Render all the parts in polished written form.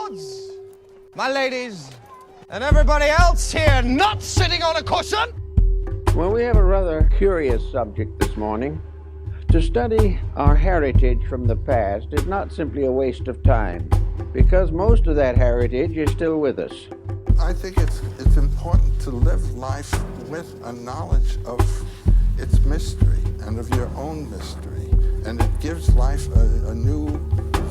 lords, my ladies, and everybody else here not sitting on a cushion. Well, we have a rather curious subject this morning. To study our heritage from the past is not simply a waste of time, because most of that heritage is still with us. I think it's important to live life with a knowledge of its mystery and of your own mystery. And it gives life a new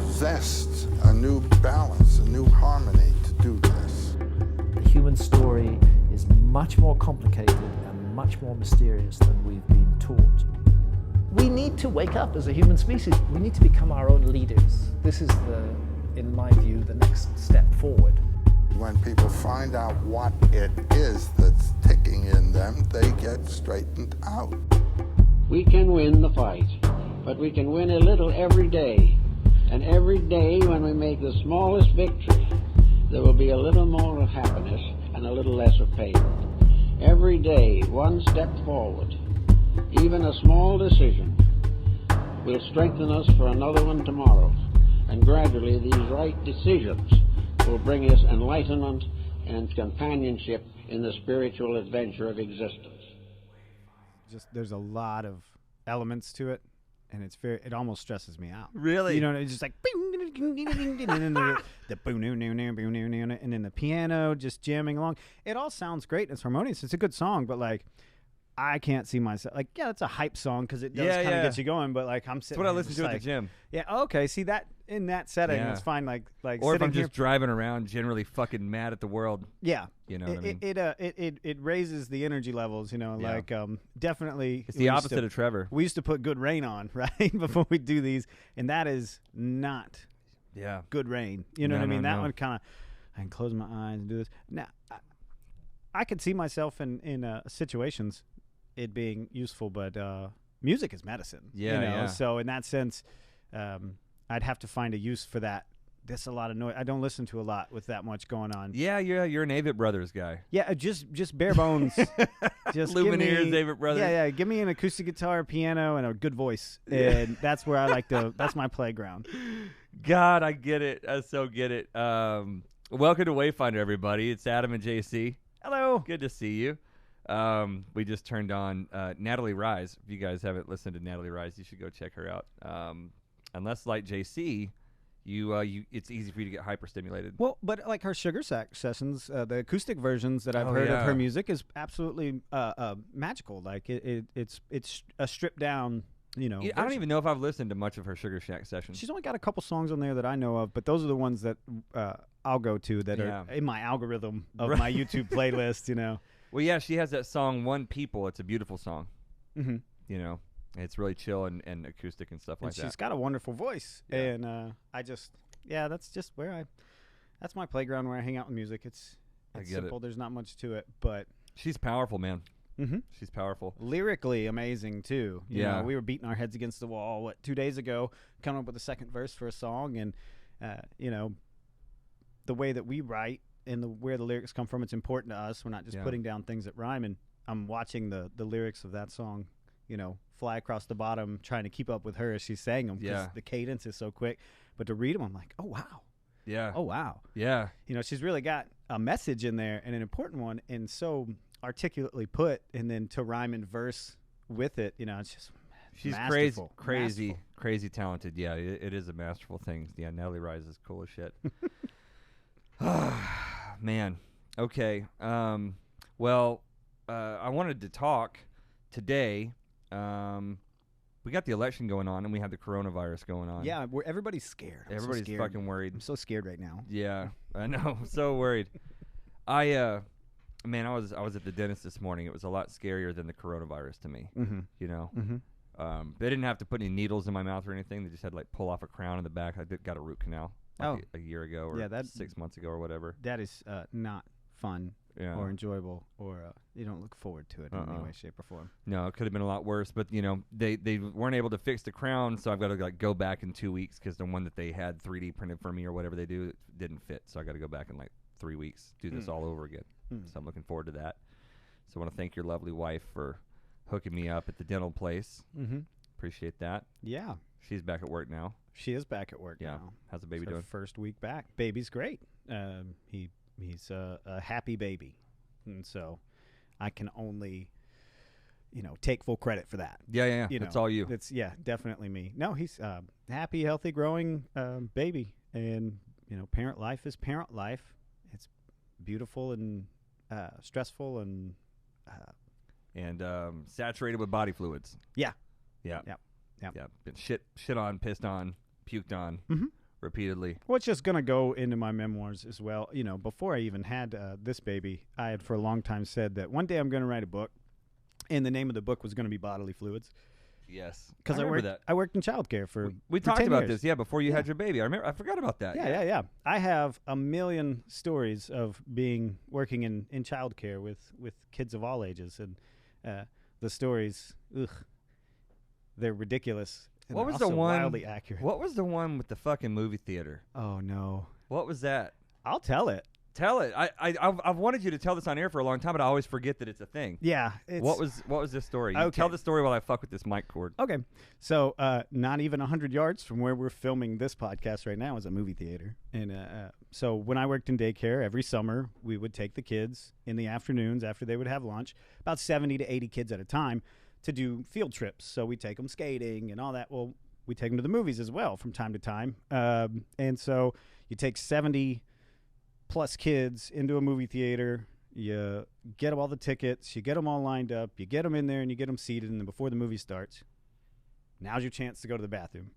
zest, a new balance, a new harmony to do this. The human story is much more complicated and much more mysterious than we've been taught. We need to wake up as a human species. We need to become our own leaders. This is in my view, the next step forward. When people find out what it is that's ticking in them, they get straightened out. We can win the fight, but we can win a little every day. And every day when we make the smallest victory, there will be a little more of happiness and a little less of pain. Every day, one step forward. Even a small decision will strengthen us for another one tomorrow. And gradually these right decisions will bring us enlightenment and companionship in the spiritual adventure of existence. Just there's a lot of elements to it, and it almost stresses me out. Really? You know, it's just like and then the piano just jamming along. It all sounds great. It's harmonious. It's a good song, but like I can't see myself like, yeah, it's a hype song because it does kind of get you going. But like I'm sitting, that's what I listen to like, at the gym. Yeah, okay. See that in that setting, it's fine. Like, or if I'm here, just driving around, generally fucking mad at the world. Yeah, you know what I mean. It raises the energy levels. You know, like definitely. It's the opposite of Trevor. We used to put Good Rain on right before we do these, and that is not good rain. You know what I mean? That one kind of. I can close my eyes and do this. Now, I could see myself in situations. It being useful, but music is medicine. Yeah, you know? So in that sense, I'd have to find a use for that. There's a lot of noise. I don't listen to a lot with that much going on. Yeah, you're an Avett Brothers guy. Yeah, just bare bones. Just Lumineers, Avett Brothers. Yeah. Give me an acoustic guitar, piano, and a good voice, and that's where I like to. That's my playground. God, I get it. I so get it. Welcome to Wayfinder, everybody. It's Adam and JC. Hello. Good to see you. We just turned on Natalie Rise. If you guys haven't listened to Natalie Rise, you should go check her out. Unless, like JC, it's easy for you to get hyperstimulated. Well, but like her Sugar Sack sessions, the acoustic versions that I've heard of her music is absolutely magical. Like it's a stripped down. You know, I don't even know if I've listened to much of her Sugar Shack sessions. She's only got a couple songs on there that I know of, but those are the ones that I'll go to that are in my algorithm of my YouTube playlist. You know. Well, yeah, she has that song "One People." It's a beautiful song. Mm-hmm. You know, it's really chill and acoustic and stuff like that. She's got a wonderful voice, and that's just that's my playground where I hang out with music. It's simple. There's not much to it, but she's powerful, man. Mm-hmm. She's powerful. Lyrically amazing too. You know, we were beating our heads against the wall 2 days ago, coming up with a second verse for a song, and you know, the way that we write. And where the lyrics come from, it's important to us. We're not just putting down things that rhyme. And I'm watching the lyrics of that song, you know, fly across the bottom, trying to keep up with her as she's saying them because the cadence is so quick. But to read them, I'm like, oh, wow. Yeah. Oh, wow. Yeah. You know, she's really got a message in there and an important one and so articulately put. And then to rhyme in verse with it, you know, it's just she's masterful. crazy talented. Yeah, it is a masterful thing. Yeah, Natalie Rise is cool as shit. Man. Okay. Well, I wanted to talk today. We got the election going on, and we had the coronavirus going on. Yeah, everybody's scared. Everybody's fucking worried. I'm so scared right now. Yeah, I know. I'm so worried. I was at the dentist this morning. It was a lot scarier than the coronavirus to me. Mm-hmm. You know. Mm-hmm. They didn't have to put any needles in my mouth or anything. They just had to, like, pull off a crown in the back. I got a root canal. A year ago or 6 months ago or whatever. That is not fun or enjoyable or you don't look forward to it in any way, shape, or form. No, it could have been a lot worse. But, you know, they weren't able to fix the crown, so I've got to like go back in 2 weeks because the one that they had 3D printed for me or whatever they do didn't fit. So I got to go back in like 3 weeks, do this all over again. So I'm looking forward to that. So I want to thank your lovely wife for hooking me up at the dental place. Mm-hmm. Appreciate that. Yeah. She's back at work now. she is back at work now. How's the baby It's her doing? first week back. Baby's great. He's a happy baby, and so I can only, take full credit for that. Yeah. You That's know, all you. It's definitely me. No, he's happy, healthy, growing baby, and parent life is parent life. It's beautiful and stressful and Saturated with body fluids. Yeah. Been shit on, pissed on, puked on repeatedly. Well, it's just going to go into my memoirs as well. Before I even had this baby, I had for a long time said that one day I'm going to write a book, and the name of the book was going to be Bodily Fluids. Yes. Because I worked in childcare for we for talked 10 about years. this, before you had your baby. I forgot about that. Yeah. I have a million stories of working in childcare with kids of all ages, and the stories, they're ridiculous. And What was they're the also one? wildly accurate? What was the one with the fucking movie theater? Oh no, What was that? I'll tell it. Tell it. I've wanted you to tell this on air for a long time, but I always forget that it's a thing. Yeah. What was this story? You Okay. Tell the story while I fuck with this mic cord. Okay, so not even 100 yards from where we're filming this podcast right now is a movie theater. And so when I worked in daycare, every summer we would take the kids in the afternoons after they would have lunch, about 70 to 80 kids at a time, to do field trips. So we take them skating and all that. Well, we take them to the movies as well from time to time. And so you take 70 plus kids into a movie theater. You get them all the tickets. You get them all lined up. You get them in there and you get them seated. And then before the movie starts, now's your chance to go to the bathroom,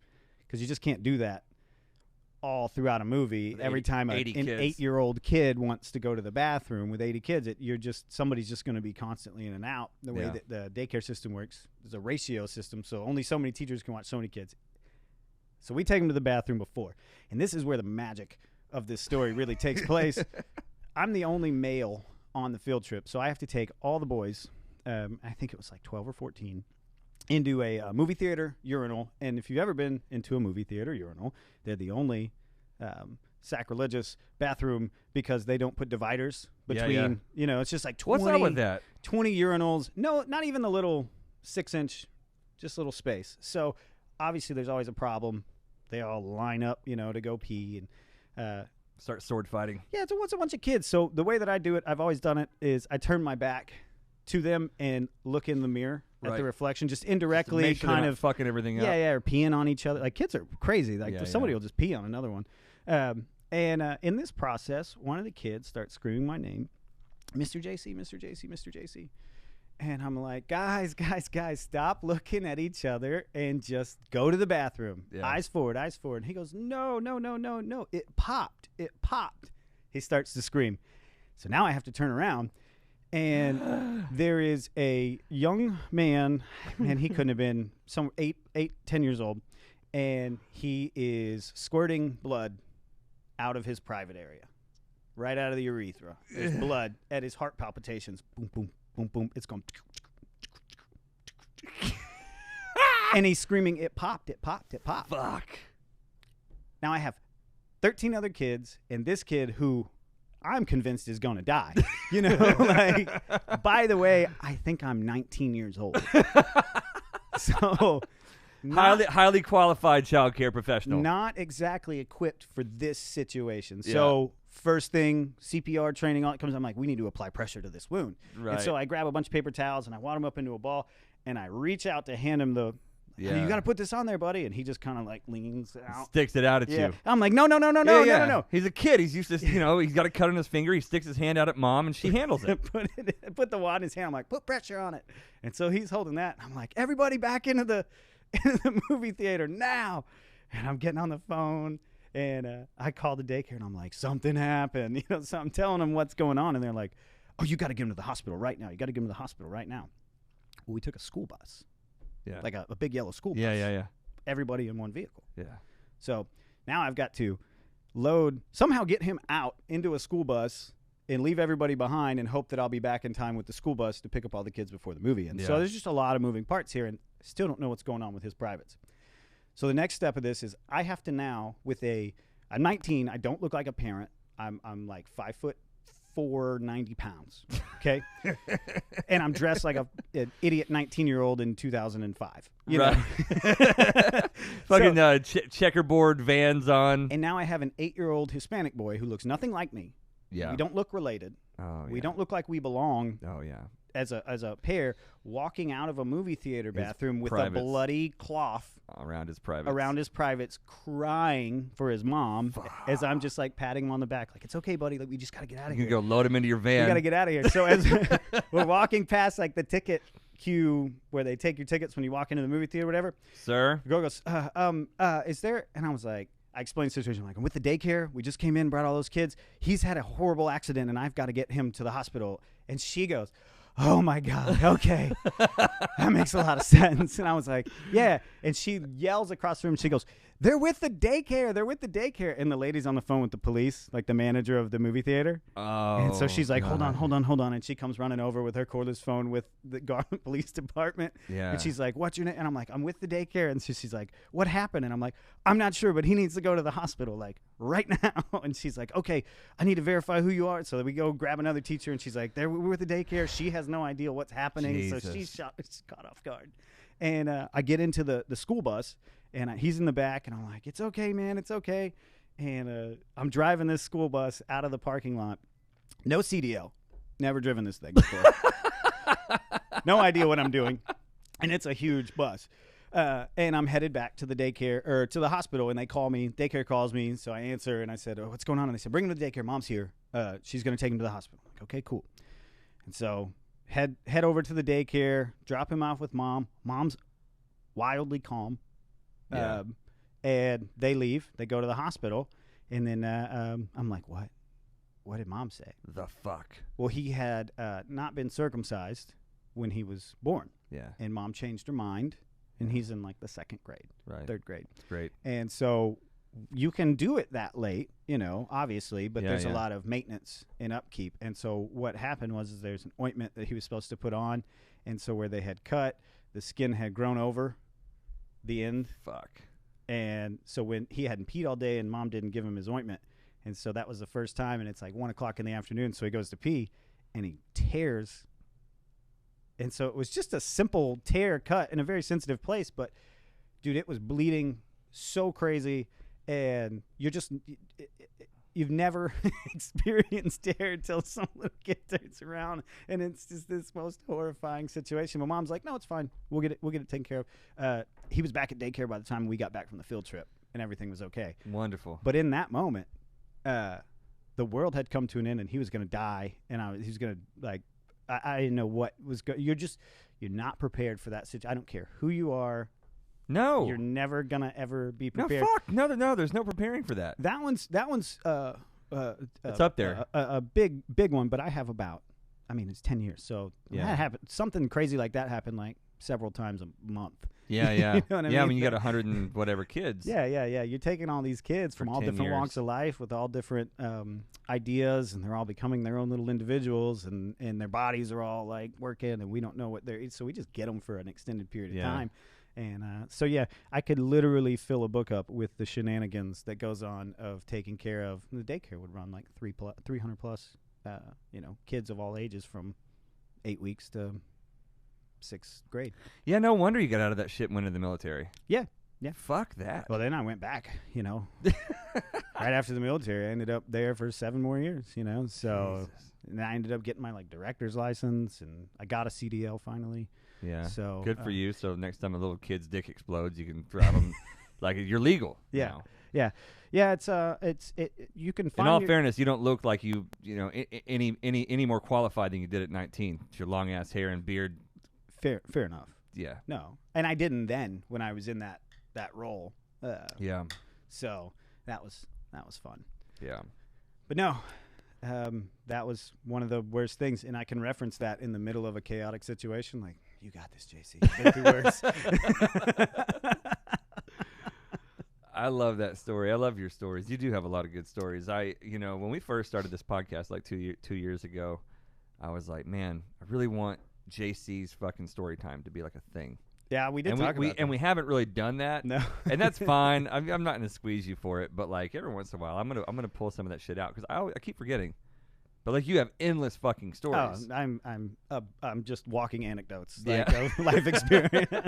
because you just can't do that all throughout a movie. With Every 80 time an kids. 8-year-old kid wants to go to the bathroom with 80 kids, somebody's just going to be constantly in and out. The way that the daycare system works, there's a ratio system, so only so many teachers can watch so many kids. So we take them to the bathroom before, and this is where the magic of this story really takes place. I'm the only male on the field trip, so I have to take all the boys, I think it was like 12 or 14, into a movie theater urinal. And if you've ever been into a movie theater urinal, they're the only sacrilegious bathroom, because they don't put dividers between, it's just like 20, What's up with that? 20 urinals. No, not even the little 6-inch, just little space. So obviously there's always a problem. They all line up, to go pee and Start sword fighting. yeah, it's a bunch of kids. So the way that I do it, I've always done it, is I turn my back to them and look in the mirror at the reflection, just indirectly, Make sure they're kind not of fucking everything up. yeah, or peeing on each other. Like, kids are crazy. Like, Yeah, somebody yeah. will just pee on another one. And in this process, one of the kids starts screaming my name, Mr. JC, Mr. JC, Mr. JC. And I'm like, guys, stop looking at each other and just go to the bathroom. Yeah. Eyes forward. And he goes, no. It popped. He starts to scream. So now I have to turn around, and there is a young man, and he couldn't have been some 10 years old, and he is squirting blood out of his private area, right out of the urethra. There's blood at his heart palpitations. Boom, boom, boom, boom. It's going. And he's screaming, it popped. Fuck. Now I have 13 other kids, and this kid who I'm convinced is going to die. Like, by the way, I think I'm 19 years old. So Highly qualified child care professional. not exactly equipped for this situation. So first thing, CPR training, all it comes, I'm like, we need to apply pressure to this wound. Right. And so I grab a bunch of paper towels and I wad them up into a ball, and I reach out to hand him the, hey, you got to put this on there, buddy. And he just kind of like leans out. Sticks it out at you. I'm like, no. No. He's a kid. He's used to, he's got a cut on his finger. He sticks his hand out at mom, and she handles it. Put the wad in his hand. I'm like, put pressure on it. And so he's holding that. I'm like, everybody back into the movie theater now. And I'm getting on the phone, and I call the daycare, and I'm like, something happened. So I'm telling them what's going on, and they're like, oh, you got to get him to the hospital right now. Well, we took a school bus. Yeah. Like a big yellow school bus. Yeah. Everybody in one vehicle. Yeah. So now I've got to somehow get him out into a school bus and leave everybody behind and hope that I'll be back in time with the school bus to pick up all the kids before the movie. And so there's just a lot of moving parts here, and I still don't know what's going on with his privates. So the next step of this is I have to now, I'm 19, I don't look like a parent. I'm like 5'4", 90 pounds. Okay. And I'm dressed like an idiot 19-year-old in 2005. You know? Fucking checkerboard Vans on. And now I have an 8-year-old Hispanic boy who looks nothing like me. Yeah. We don't look related. Oh, We yeah. don't look like we belong. Oh, yeah. As a pair walking out of a movie theater bathroom with privates. a bloody cloth Around his privates. crying for his mom as I'm just like patting him on the back like, it's okay, buddy, like we just got to get out of You here. can go load him into your van. We got to get out of here. So as we're walking past like the ticket queue where they take your tickets when you walk into the movie theater or whatever, Sir? the girl goes, is there, and I was like, I explained the situation. I'm like, I'm with the daycare. We just came in, brought all those kids. He's had a horrible accident, and I've got to get him to the hospital. And she goes, oh, my God, okay. That makes a lot of sense. And I was like, yeah. And she yells across the room. She goes, they're with the daycare. They're with the daycare. And the lady's on the phone with the police, like the manager of the movie theater. Oh. And so she's like, God. hold on. And she comes running over with her cordless phone with the Garland Police Department. Yeah. And she's like, what's your name? And I'm like, I'm with the daycare. And so she's like, what happened? And I'm like, I'm not sure, but he needs to go to the hospital, like, right now. And she's like, okay, I need to verify who you are. So we go grab another teacher. And she's like, we're with the daycare. She has no idea what's happening. Jesus. So she's caught off guard. And I get into the school bus. And he's in the back, and I'm like, it's okay, man, it's okay. And I'm driving this school bus out of the parking lot. No CDL. Never driven this thing before. No idea what I'm doing. And it's a huge bus. And I'm headed back to the daycare, or to the hospital, and they call me. Daycare calls me, so I answer, and I said, oh, what's going on? And they said, bring him to the daycare. Mom's here. She's going to take him to the hospital. I'm like, okay, cool. And so head over to the daycare, drop him off with Mom. Mom's wildly calm. Yeah. And they leave. They go to the hospital, and then I'm like, "What? What did Mom say?" The fuck? Well, he had not been circumcised when he was born, Yeah. and Mom changed her mind, and he's in like the second grade, Right. third grade, Great. and so you can do it that late, obviously, but Yeah, there's a yeah. lot of maintenance and upkeep. And so what happened was there's an ointment that he was supposed to put on, and so where they had cut, the skin had grown over the end. Fuck. And so when he hadn't peed all day and Mom didn't give him his ointment, and so that was the first time, and it's like 1:00 in the afternoon, so he goes to pee and he tears. And so it was just a simple tear cut in a very sensitive place, but dude, it was bleeding so crazy, and you've never experienced tear until some little kid turns around, and it's just this most horrifying situation. My Mom's like, no, it's fine. We'll get it taken care of. He was back at daycare by the time we got back from the field trip, and everything was okay. Wonderful. But in that moment, the world had come to an end, and he was going to die, and he was going to, like, I didn't know what was going. You're not prepared for that situation. I don't care who you are. No. You're never gonna ever be No, prepared. fuck. No, there's no preparing for that. That one's It's up there. A big one, but I have it's 10 years. So Yeah. that happened. Something crazy like that happened like several times a month. Yeah, yeah. You know what I yeah, mean? when you got 100 and whatever kids. Yeah. You're taking all these kids For from all 10 different years. walks of life with all different ideas, and they're all becoming their own little individuals, and their bodies are all like working, and we don't know what they're. So we just get them for an extended period of Yeah. time. And so yeah, I could literally fill a book up with the shenanigans that goes on of taking care of. The daycare would run like 300 plus, kids of all ages from 8 weeks to 6th grade. Yeah, no wonder you got out of that shit and went into the military. Yeah. Fuck that. Well, then I went back, right after the military. I ended up there for 7 more years, So Jesus. and I ended up getting my director's license, and I got a CDL finally. Yeah. So good for you. So next time a little kid's dick explodes, you can drive them like you're legal. Yeah. now. Yeah. It's you can find. In all fairness, you don't look like any more qualified than you did at 19. It's your long ass hair and beard. Fair enough. Yeah. No, and I didn't then when I was in that role. Yeah. So that was fun. Yeah. But no, that was one of the worst things, and I can reference that in the middle of a chaotic situation. Like, you got this, JC. Been through worse. I love that story. I love your stories. You do have a lot of good stories. When we first started this podcast like 2 years ago, I was like, man, I really want JC's fucking story time to be like a thing. Yeah, we did talk about that. And we haven't really done that. No. And that's fine. I'm not going to squeeze you for it, but like every once in a while, I'm gonna pull some of that shit out because I keep forgetting. But like you have endless fucking Oh, stories. I'm just walking anecdotes, Yeah. like a life experience.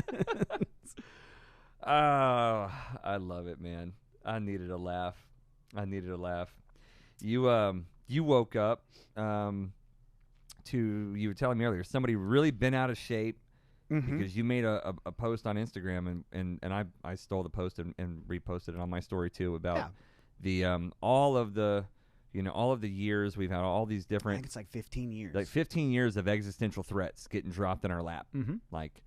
Oh, I love it, man. I needed a laugh. You woke up you were telling me earlier, somebody really been out of shape because you made a post on Instagram and I stole the post and reposted it on my story too about the all of the years we've had all these I different, think it's like 15 years. like 15 years of existential threats getting dropped in our lap, like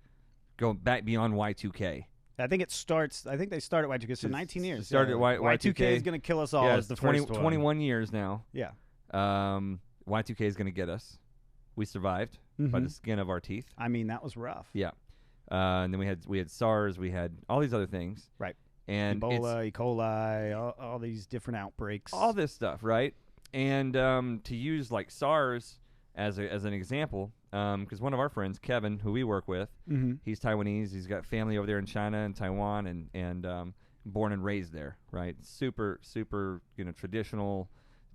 going back beyond Y2K. I think they start at Y2K, so 19 years. Started at Y2K is going to kill us all. Yeah, as it's the first 21 years now. Yeah. Y2K is going to get us. We survived by the skin of our teeth. I mean, that was rough. Yeah. And then we had SARS. We had all these other things. Right. And Ebola, E. coli, all these different outbreaks. all this stuff, right? And to use like SARS as an example, because one of our friends, Kevin, who we work with, he's Taiwanese. He's got family over there in China and Taiwan, and born and raised there, right? Super traditional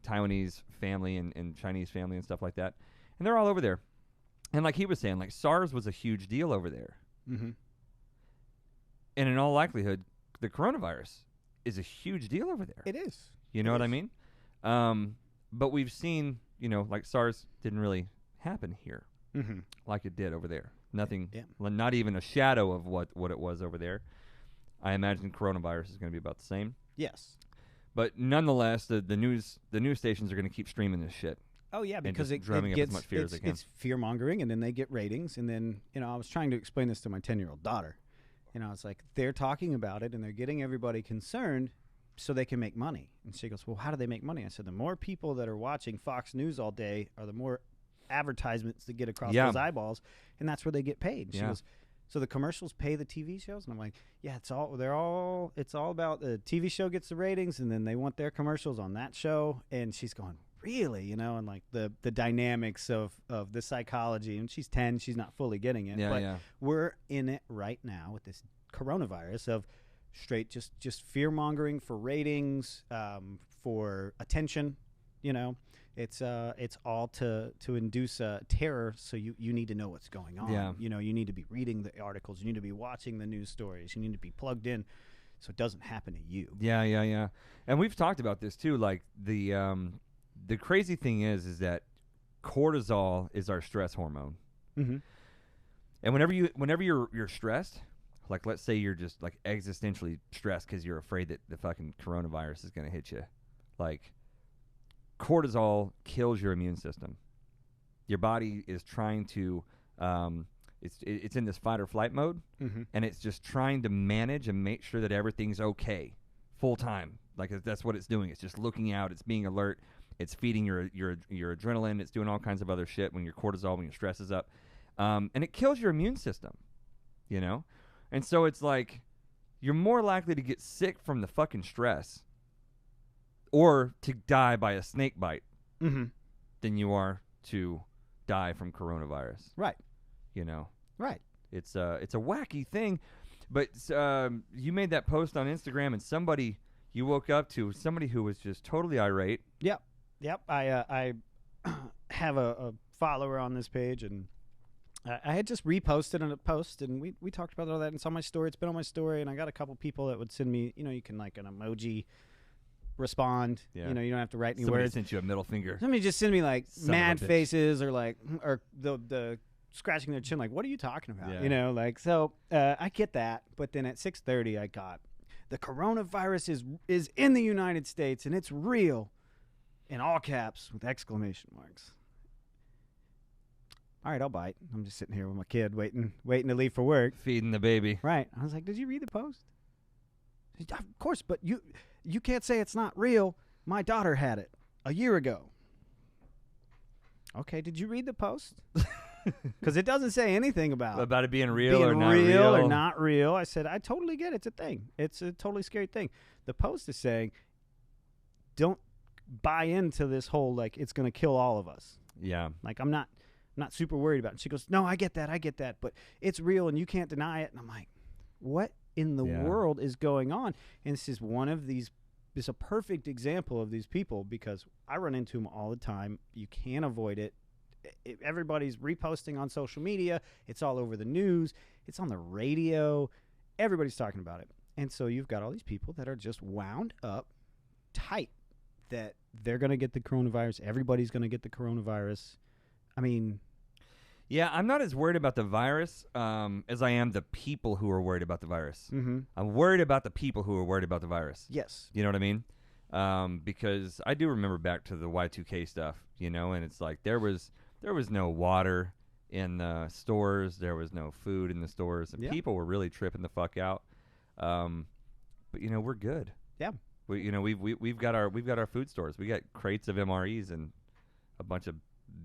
Taiwanese family and Chinese family and stuff like that. And they're all over there. And like he was saying, like SARS was a huge deal over there. And in all likelihood, the coronavirus is a huge deal over there. It is. You know what I mean? But we've seen, like SARS didn't really happen here like it did over there. Nothing, not even a shadow of what it was over there. I imagine coronavirus is going to be about the same. Yes. But nonetheless, the news stations are going to keep streaming this shit. Oh yeah, because it drumming gets up as much fear as they can. It's fear mongering, and then they get ratings, and then I was trying to explain this to my 10-year-old daughter. It's like they're talking about it, and they're getting everybody concerned, so they can make money. And she goes, "Well, how do they make money?" I said, "The more people that are watching Fox News all day, are the more advertisements that get across those eyeballs, and that's where they get paid." She goes, "So the commercials pay the TV shows?" And I'm like, "Yeah, it's all about the TV show gets the ratings, and then they want their commercials on that show." And she's going, "Really?" And like the dynamics of the psychology. And she's 10, she's not fully getting it. But we're in it right now with this coronavirus of straight just fear mongering for ratings, for attention. It's all to induce terror. So you need to know what's going on. Yeah. You need to be reading the articles. You need to be watching the news stories. You need to be plugged in, so it doesn't happen to you. Yeah. And we've talked about this too. Like the crazy thing is that cortisol is our stress hormone. And whenever you're stressed, like let's say you're just like existentially stressed because you're afraid that the fucking coronavirus is going to hit you, like cortisol kills your immune system. Your body is trying to it's in this fight or flight mode, and it's just trying to manage and make sure that everything's okay full time. Like that's what it's doing. It's just looking out. It's being alert. It's feeding your adrenaline. It's doing all kinds of other shit when your cortisol, when your stress is up, and it kills your immune system. And so it's like you're more likely to get sick from the fucking stress or to die by a snake bite than you are to die from coronavirus. Right. Right. It's a wacky thing, but you made that post on Instagram, and you woke up to somebody who was just totally irate. Yep. I have a follower on this page, and I had just reposted on a post, and we talked about all that, and it's on my story. It's been on my story, and I got a couple people that would send me, you can like an emoji respond. Yeah. You don't have to write any Somebody words. sent you a middle finger. Somebody just send me like Son mad of a bitch. faces or the scratching their chin, like, what are you talking about? Yeah. So I get that, but then at 6:30 I got the coronavirus is in the United States and it's real, in all caps with exclamation marks. All right, I'll bite. I'm just sitting here with my kid waiting to leave for work. Feeding the baby. Right. I was like, did you read the post? Of course, but you can't say it's not real. My daughter had it a year ago. Okay, did you read the post? Because it doesn't say anything about it being real or not real or not real. I said, I totally get it. It's a thing. It's a totally scary thing. The post is saying, don't buy into this whole, like, it's going to kill all of us. Yeah. Like, I'm not super worried about it. And she goes, no, I get that, but it's real and you can't deny it. And I'm like, what in the world is going on? And this is one of these a perfect example of these people because I run into them all the time. You can't avoid it. Everybody's reposting on social media. It's all over the news. It's on the radio. Everybody's talking about it. And so you've got all these people that are just wound up tight that they're going to get the coronavirus. Everybody's going to get the coronavirus. I mean, yeah, I'm not as worried about the virus as I am the people who are worried about the virus. mm-hmm. I'm worried about the people who are worried about the virus. Yes. You know what I mean? Because I do remember back to the Y2K stuff, you know, and it's like there was no water in the stores, there was no food in the stores, and people were really tripping the fuck out. But you know, we're good. Yeah. We've got our food stores. We got crates of MREs and a bunch of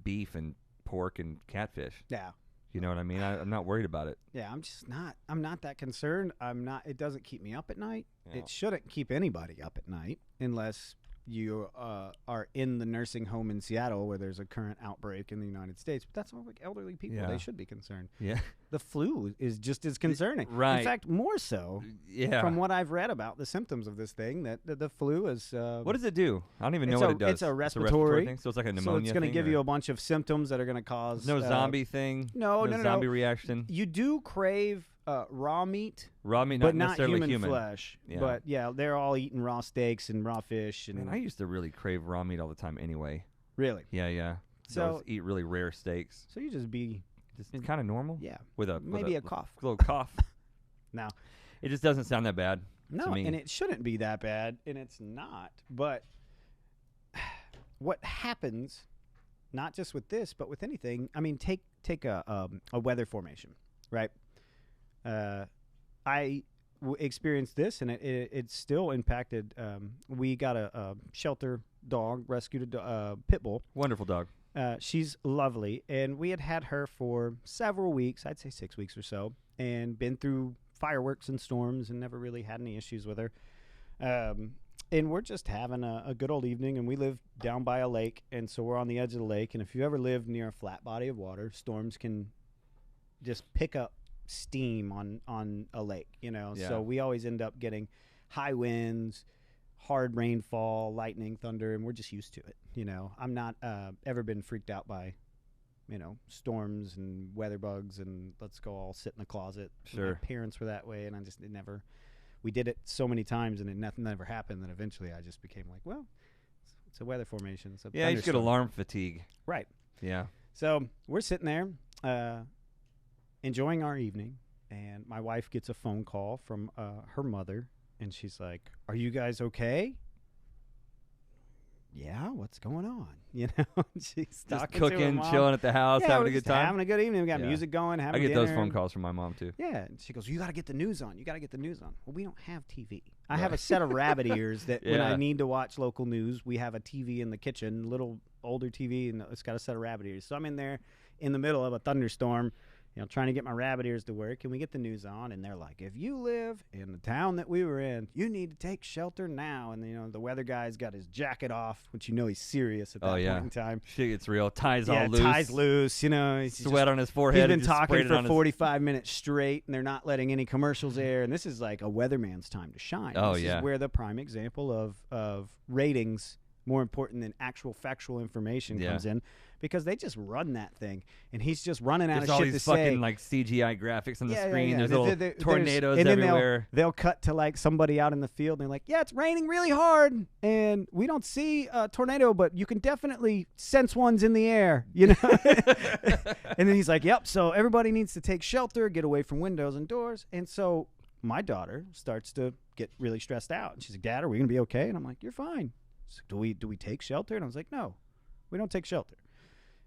beef and pork and catfish. Yeah. You know what I mean? I'm not worried about it. Yeah, I'm not that concerned. It doesn't keep me up at night. Yeah. It shouldn't keep anybody up at night unless you are in the nursing home in Seattle where there's a current outbreak in the United States. But that's all like elderly people. Yeah. They should be concerned. Yeah. The flu is just as concerning. Right. In fact, more so. Yeah. From what I've read about the symptoms of this thing, that the flu is. What does it do? I don't even know what it does. It's a respiratory thing, so it's like a pneumonia. So it's going to thing, give or you a bunch of symptoms that are going to cause. no zombie thing. No, zombie reaction. You do crave raw meat. Raw meat, but not necessarily human flesh. Yeah. But yeah, they're all eating raw steaks and raw fish. And Man, I used to really crave raw meat all the time anyway. Really? Yeah. So I always eat really rare steaks. So you just be just kind of normal. Yeah. With a cough. Little cough. Now, it just doesn't sound that bad. No, to me. and it shouldn't be that bad, and it's not. But what happens, not just with this, but with anything. I mean, take a weather formation, right? I experienced this, and it still impacted. We got a shelter dog, rescued a pit bull. Wonderful dog. She's lovely, and we had her for several weeks, I'd say 6 weeks or so, and been through fireworks and storms and never really had any issues with her. And we're just having a good old evening, and we live down by a lake, and so we're on the edge of the lake, and if you ever live near a flat body of water, storms can just pick up steam on a lake, you know. Yeah. So we always end up getting high winds, hard rainfall, lightning, thunder, and we're just used to it, you know. I'm not ever been freaked out by, you know, storms and weather bugs and let's go all sit in the closet. Sure. My parents were that way, and we did it so many times, and nothing ever happened that eventually I just became like, well, it's a weather formation. It's a you just get thunderstorm. alarm fatigue. Right. Yeah. So we're sitting there enjoying our evening, and my wife gets a phone call from her mother, and she's like, "Are you guys okay?" Yeah, what's going on? You know, she's Just talking to her cooking, mom. chilling at the house, Yeah, having we're a good just time. having a good evening. We got Yeah. music going, having I get those dinner, phone and- calls from my mom too. Yeah, and she goes, "You got to get the news on. You got to get the news on." Well, we don't have TV. I have a set of rabbit ears that when I Yeah. need to watch local news, we have a TV in the kitchen, little older TV, and it's got a set of rabbit ears. So I'm in there in the middle of a thunderstorm, you know, trying to get my rabbit ears to work, and we get the news on, and they're like, "If you live in the town that we were in, you need to take shelter now." And, you know, the weather guy's got his jacket off, which you know he's serious at that point in time. Shit gets real. Ties all Yeah, loose. ties loose, you know. He's Sweat on his forehead. He's been just sprayed talking it for on his- 45 minutes straight, and they're not letting any commercials air. And this is like a weatherman's time to shine. Oh, this yeah. is where the prime example of ratings, more important than actual factual information, Yeah. comes in, because they just run that thing, and he's just running out There's of all shit these to fucking say. like CGI graphics on the Yeah, screen. yeah. There's There- little there's- tornadoes and then everywhere. They'll cut to like somebody out in the field, and they're like, "Yeah, it's raining really hard, and we don't see a tornado, but you can definitely sense one's in the air," you know. And then he's like, "Yep, so everybody needs to take shelter, get away from windows and doors." And so my daughter starts to get really stressed out, and she's like, "Dad, are we gonna be okay?" And I'm like, "You're fine." She's like, do we take shelter? And I was like, "No, we don't take shelter."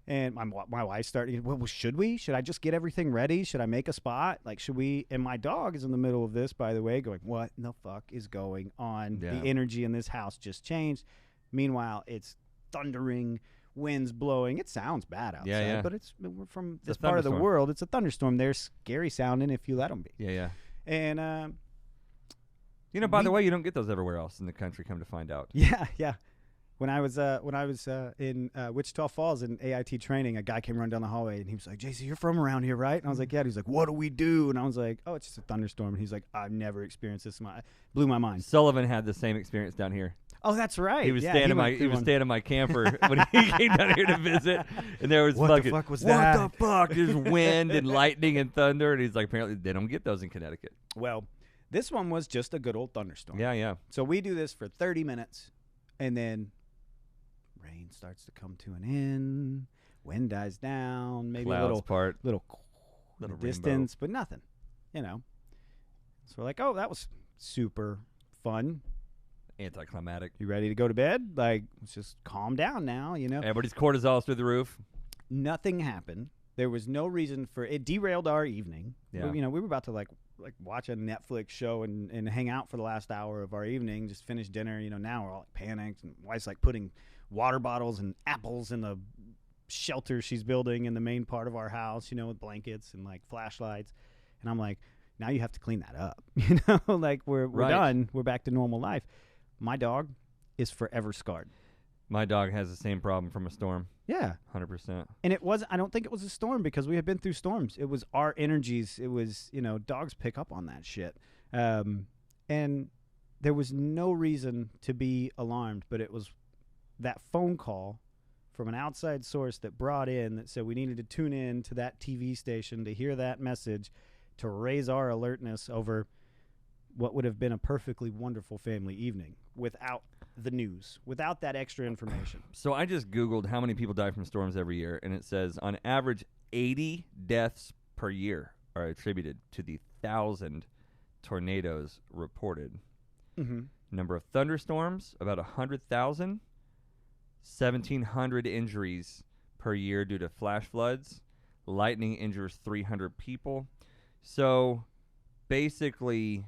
And my wife started, well, should we? Should I just get everything ready? Should I make a spot? Like, should we? And my dog is in the middle of this, by the way, going, "What in the fuck is going on?" Yeah. The energy in this house just changed. Meanwhile, it's thundering, winds blowing. It sounds bad outside, yeah. but we're from this a part of the thunderstorm. world. It's a thunderstorm. They're scary sounding if you let them be. Yeah. And You know, by the way, you don't get those everywhere else in the country. Come to find out. yeah. When I was in Wichita Falls in AIT training, a guy came running down the hallway and he was like, "JC, you're from around here, right?" And I was like, "Yeah." And he's like, "What do we do?" And I was like, "Oh, it's just a thunderstorm." And he's like, "I've never experienced this." Blew my mind. Sullivan had the same experience down here. Oh, that's right. He was staying in my camper when he came down here to visit, and there was What the fuck was that? What the fuck? There's wind and lightning and thunder, and he's like, apparently they don't get those in Connecticut. Well, this one was just a good old thunderstorm. Yeah, yeah. So we do this for 30 minutes, and then rain starts to come to an end. Wind dies down. Maybe Clouds a little part. little Little distance, but nothing. You know. So we're like, oh, that was super fun. Anticlimactic. You ready to go to bed? Like, let's just calm down now, you know? Everybody's cortisol's through the roof. Nothing happened. There was no reason for it. Derailed our evening. Yeah. We were about to like watch a Netflix show and hang out for the last hour of our evening, just finish dinner. You know, now we're all like panicked, and wife's like putting water bottles and apples in the shelter she's building in the main part of our house, you know, with blankets and like flashlights. And I'm like, now you have to clean that up. You know, like we're Right. done. We're back to normal life. My dog is forever scarred. My dog has the same problem from a storm. Yeah. 100%. And I don't think it was a storm because we had been through storms. It was our energies. It was, you know, dogs pick up on that shit. And there was no reason to be alarmed, but it was that phone call from an outside source that brought in that said we needed to tune in to that TV station to hear that message to raise our alertness over what would have been a perfectly wonderful family evening without the news, without that extra information. So I just Googled how many people die from storms every year, and it says on average 80 deaths per year are attributed to the 1,000 tornadoes reported. Mm-hmm. Number of thunderstorms, about 100,000. 1,700 injuries per year due to flash floods. Lightning injures 300 people. So basically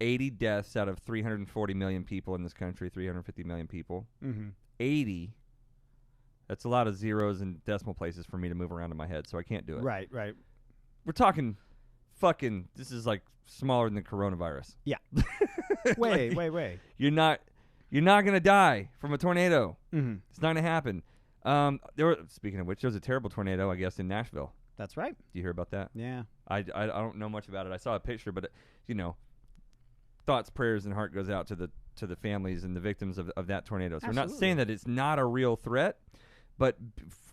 80 deaths out of 340 million people in this country, 350 million people. Mm-hmm. 80. That's a lot of zeros and decimal places for me to move around in my head, so I can't do it. Right. We're talking fucking, this is like smaller than the coronavirus. Yeah. Like, Way. You're not going to die from a tornado. Mm-hmm. It's not going to happen. Speaking of which, there was a terrible tornado, I guess, in Nashville. That's right. Do you hear about that? Yeah. I don't know much about it. I saw a picture, but you know, thoughts, prayers, and heart goes out to the families and the victims of that tornado. So we're not saying that it's not a real threat, but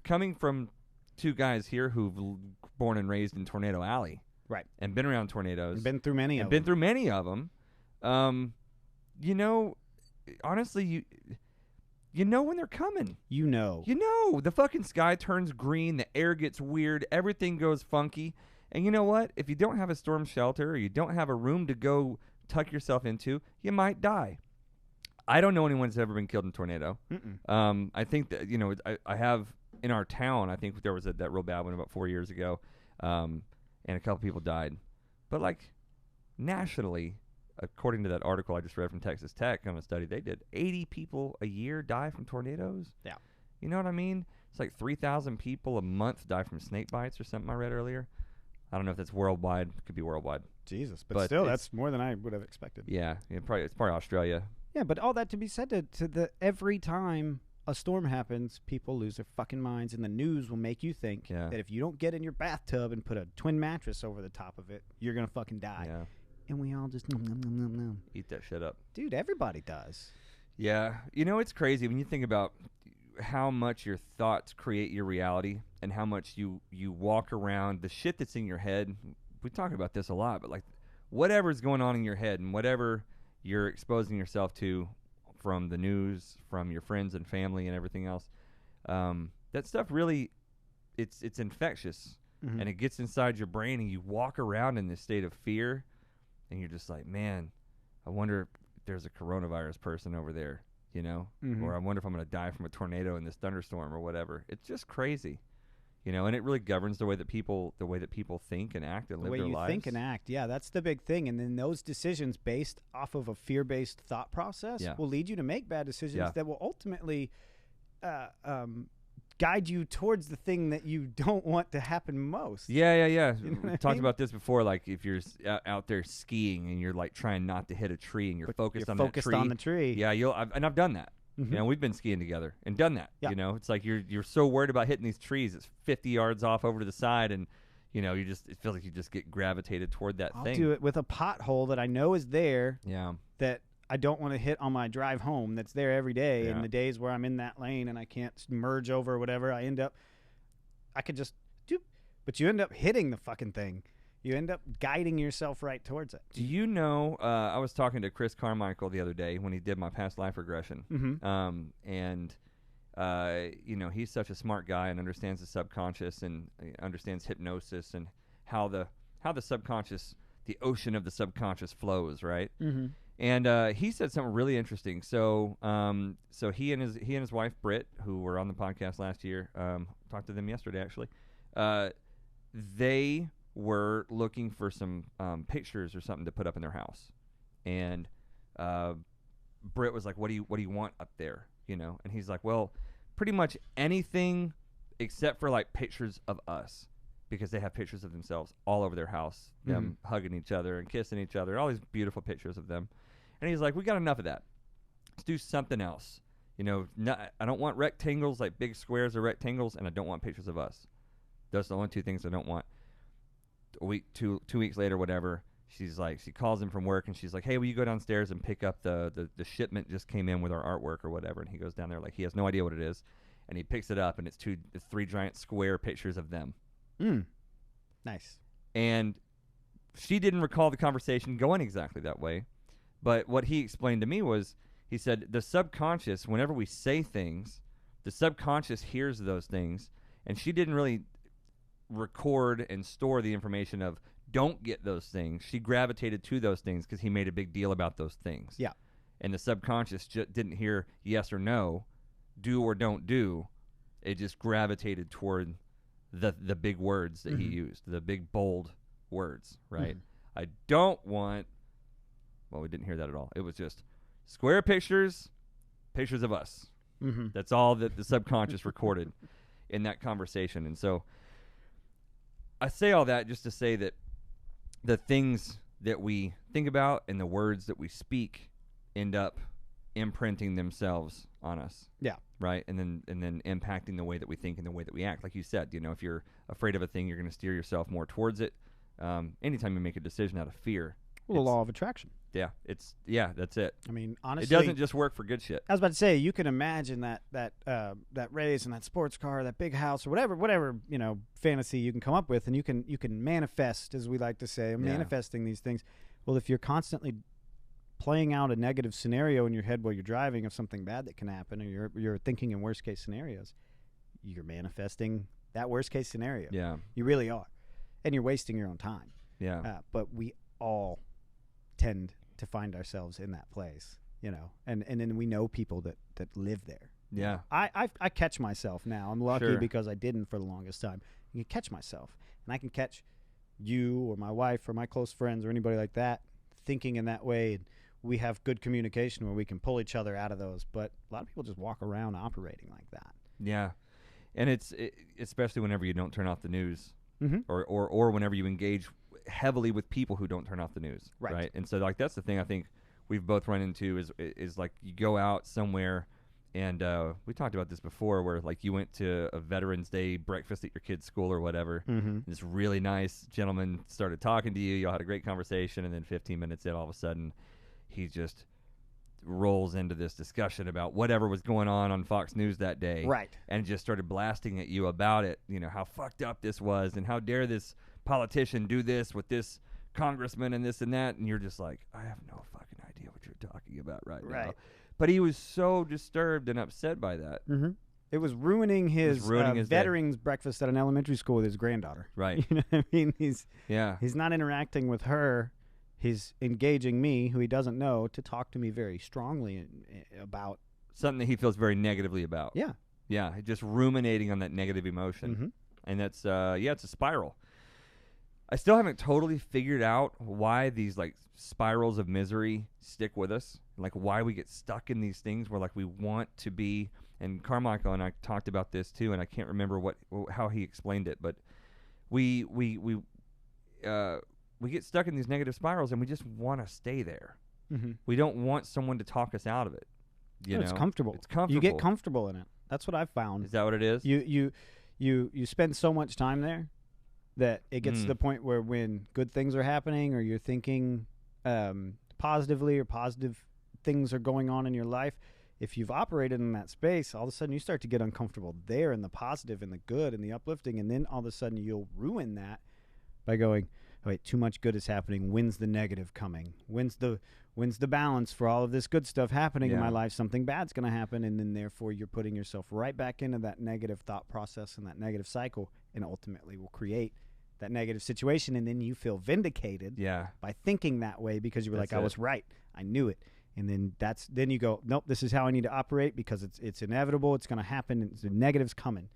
coming from two guys here who've born and raised in Tornado Alley, Right. and been around tornadoes, Been through many and of been them. through many of them, you know, honestly, you know when they're coming. You know. You know, the fucking sky turns green, the air gets weird, everything goes funky. And you know what? If you don't have a storm shelter or you don't have a room to go tuck yourself into, you might die. I don't know anyone that's ever been killed in a tornado. I think that, you know, I have in our town, I think there was that real bad one about 4 years ago, and a couple people died. But like nationally, according to that article I just read from Texas Tech on a study they did, 80 people a year die from tornadoes. Yeah. You know what I mean? It's like 3,000 people a month die from snake bites or something I read earlier. I don't know if that's worldwide. It could be worldwide. Jesus. But But still, it's- that's more than I would have expected. Yeah, it's probably Australia. Yeah, but all that to be said to the every time a storm happens, people lose their fucking minds, and the news will make you think Yeah. that if you don't get in your bathtub and put a twin mattress over the top of it, you're going to fucking die. Yeah, And we all just, nom. eat that shit up. Dude, everybody does. Yeah, you know, it's crazy when you think about how much your thoughts create your reality and how much you walk around, the shit that's in your head. We talk about this a lot, but like whatever's going on in your head and whatever you're exposing yourself to from the news, from your friends and family and everything else, that stuff really, it's infectious. Mhm. And it gets inside your brain and you walk around in this state of fear and you're just like, man, I wonder if there's a coronavirus person over there, you know, Mhm. or I wonder if I'm going to die from a tornado in this thunderstorm or whatever. It's just crazy, you know, and it really governs the way that people think and act and The live way their you lives. think and act. Yeah, that's the big thing. And then those decisions based off of a fear-based thought process Yeah. will lead you to make bad decisions Yeah. that will ultimately guide you towards the thing that you don't want to happen most. Yeah. You know We what I talked mean? about this before. Like if you're out there skiing and you're like trying not to hit a tree and you're But focused you're on focused that tree. on the tree. Yeah, I've done that. You know, we've been skiing together and done that. Yeah. You know, it's like you're so worried about hitting these trees. It's 50 yards off over to the side, and you know, it feels like you just get gravitated toward that I'll thing. do it with a pothole that I know is there. Yeah. That I don't want to hit on my drive home. That's there every day. Yeah. And the days where I'm in that lane and I can't merge over or whatever, I could just do. But you end up hitting the fucking thing. You end up guiding yourself right towards it. Do you know, I was talking to Chris Carmichael the other day when he did my past life regression. And, you know, he's such a smart guy and understands the subconscious and understands hypnosis and how the subconscious, the ocean of the subconscious flows, right? And he said something really interesting. So so he and his wife, Britt, who were on the podcast last year, talked to them yesterday, actually. They were looking for some pictures or something to put up in their house, and Britt was like, "What do you want up there?" You know, and he's like, "Well, pretty much anything except for like pictures of us, because they have pictures of themselves all over their house, them hugging each other and kissing each other, all these beautiful pictures of them." And he's like, "We got enough of that. Let's do something else. You know, I don't want rectangles, like big squares or rectangles, and I don't want pictures of us. Those are the only two things I don't want." Two weeks later, whatever, she's like, she calls him from work and she's like, "Hey, will you go downstairs and pick up the shipment just came in with our artwork or whatever?" And he goes down there, like, he has no idea what it is, and he picks it up, and it's three giant square pictures of them. Nice. And she didn't recall the conversation going exactly that way, but what he explained to me was, he said, the subconscious, whenever we say things, the subconscious hears those things, and she didn't really record and store the information of don't get those things. She gravitated to those things because he made a big deal about those things. Yeah. And the subconscious didn't hear yes or no, do or don't do. It just gravitated toward the big words that he used, the big bold words, right? I don't want, well, we didn't hear that at all. It was just square pictures of us. That's all that the subconscious recorded in that conversation. And so I say all that just to say that the things that we think about and the words that we speak end up imprinting themselves on us. Yeah. Right? And then impacting the way that we think and the way that we act. Like you said, you know, if you're afraid of a thing, you're going to steer yourself more towards it. Anytime you make a decision out of fear. Well, the law of attraction. Yeah, that's it. I mean, honestly, it doesn't just work for good shit. I was about to say, you can imagine that raise and that sports car, that big house, or whatever you know, fantasy you can come up with, and you can manifest, as we like to say, manifesting these things. Well, if you're constantly playing out a negative scenario in your head while you're driving of something bad that can happen, or you're thinking in worst case scenarios, you're manifesting that worst case scenario. Yeah, you really are, and you're wasting your own time. Yeah, but we all tend to find ourselves in that place, you know, and then we know people that live there. Yeah. I catch myself now. I'm lucky Sure. because I didn't for the longest time. I can catch myself, and I can catch you or my wife or my close friends or anybody like that thinking in that way. And we have good communication where we can pull each other out of those. But a lot of people just walk around operating like that. Yeah. And it's especially whenever you don't turn off the news, or whenever you engage heavily with people who don't turn off the news, right? And so, like, that's the thing I think we've both run into is like, you go out somewhere, and we talked about this before, where like you went to a Veterans Day breakfast at your kid's school or whatever. This really nice gentleman started talking to you. Y'all had a great conversation, and then 15 minutes in, all of a sudden, he just rolls into this discussion about whatever was going on Fox News that day, Right. and just started blasting at you about it. You know, how fucked up this was, and how dare this politician do this with this congressman and this and that, and you're just like, I have no fucking idea what you're talking about right now. But he was so disturbed and upset by that. It was ruining his, his veterans breakfast at an elementary school with his granddaughter. Right. You know what I mean? He's Yeah. not interacting with her. He's engaging me, who he doesn't know, to talk to me very strongly about Something that he feels very negatively about. Yeah. Yeah, just ruminating on that negative emotion. And that's, it's a spiral. I still haven't totally figured out why these like spirals of misery stick with us, like why we get stuck in these things where like we want to be. And Carmichael and I talked about this too, and I can't remember how he explained it, but we get stuck in these negative spirals, and we just want to stay there. We don't want someone to talk us out of it. You know, it's comfortable. It's comfortable. You get comfortable in it. That's what I've found. Is that what it is? You spend so much time there that it gets to the point where when good things are happening or you're thinking positively or positive things are going on in your life, if you've operated in that space, all of a sudden you start to get uncomfortable there in the positive and the good and the uplifting, and then all of a sudden you'll ruin that by going, oh, wait, too much good is happening. When's the negative coming? When's the balance for all of this good stuff happening in my life? Something bad's going to happen, and then therefore you're putting yourself right back into that negative thought process and that negative cycle, and ultimately will create that negative situation, and then you feel vindicated by thinking that way because you were I was right. I knew it. And then you go, nope, this is how I need to operate because it's inevitable. It's going to happen. And the negative's coming.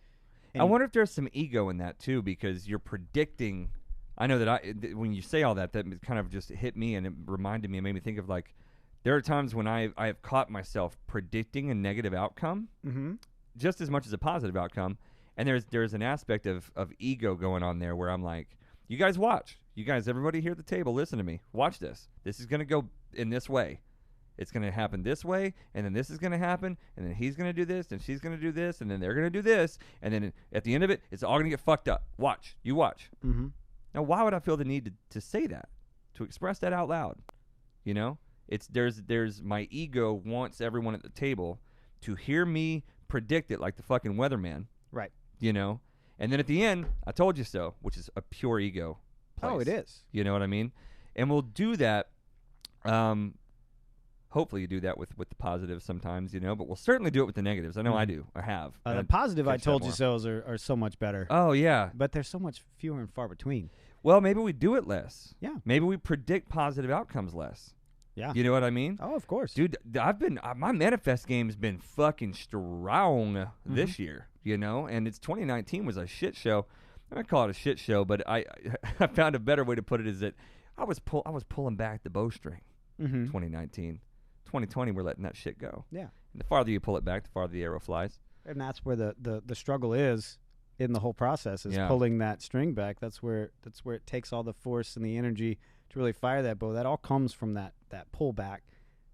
And I wonder if there's some ego in that too, because you're predicting. I know that when you say all that kind of just hit me, and it reminded me, it made me think of like, there are times when I have caught myself predicting a negative outcome just as much as a positive outcome. And there's an aspect of ego going on there where I'm like, you guys watch. You guys, everybody here at the table, listen to me. Watch this. This is going to go in this way. It's going to happen this way, and then this is going to happen, and then he's going to do this, and she's going to do this, and then they're going to do this, and then at the end of it, it's all going to get fucked up. Watch. You watch. Mm-hmm. Now, why would I feel the need to say that, to express that out loud? You know? There's my ego wants everyone at the table to hear me predict it like the fucking weatherman. Right. You know? And then at the end, I told you so, which is a pure ego place. Oh, it is. You know what I mean? And we'll do that. Hopefully you do that with the positives sometimes, you know, but we'll certainly do it with the negatives. I know I do. I have. The positive I told you so's are so much better. Oh, yeah. But they're so much fewer and far between. Well, maybe we do it less. Yeah. Maybe we predict positive outcomes less. Yeah. You know what I mean? Oh, of course. Dude, my manifest game's been fucking strong this year, you know, and 2019 was a shit show. I call it a shit show, but I found a better way to put it is that I was pulling back the bowstring 2019. 2020, we're letting that shit go. Yeah. And the farther you pull it back, the farther the arrow flies. And that's where the struggle is in the whole process, is pulling that string back. That's where it takes all the force and the energy to really fire that bow. That all comes from that pull back.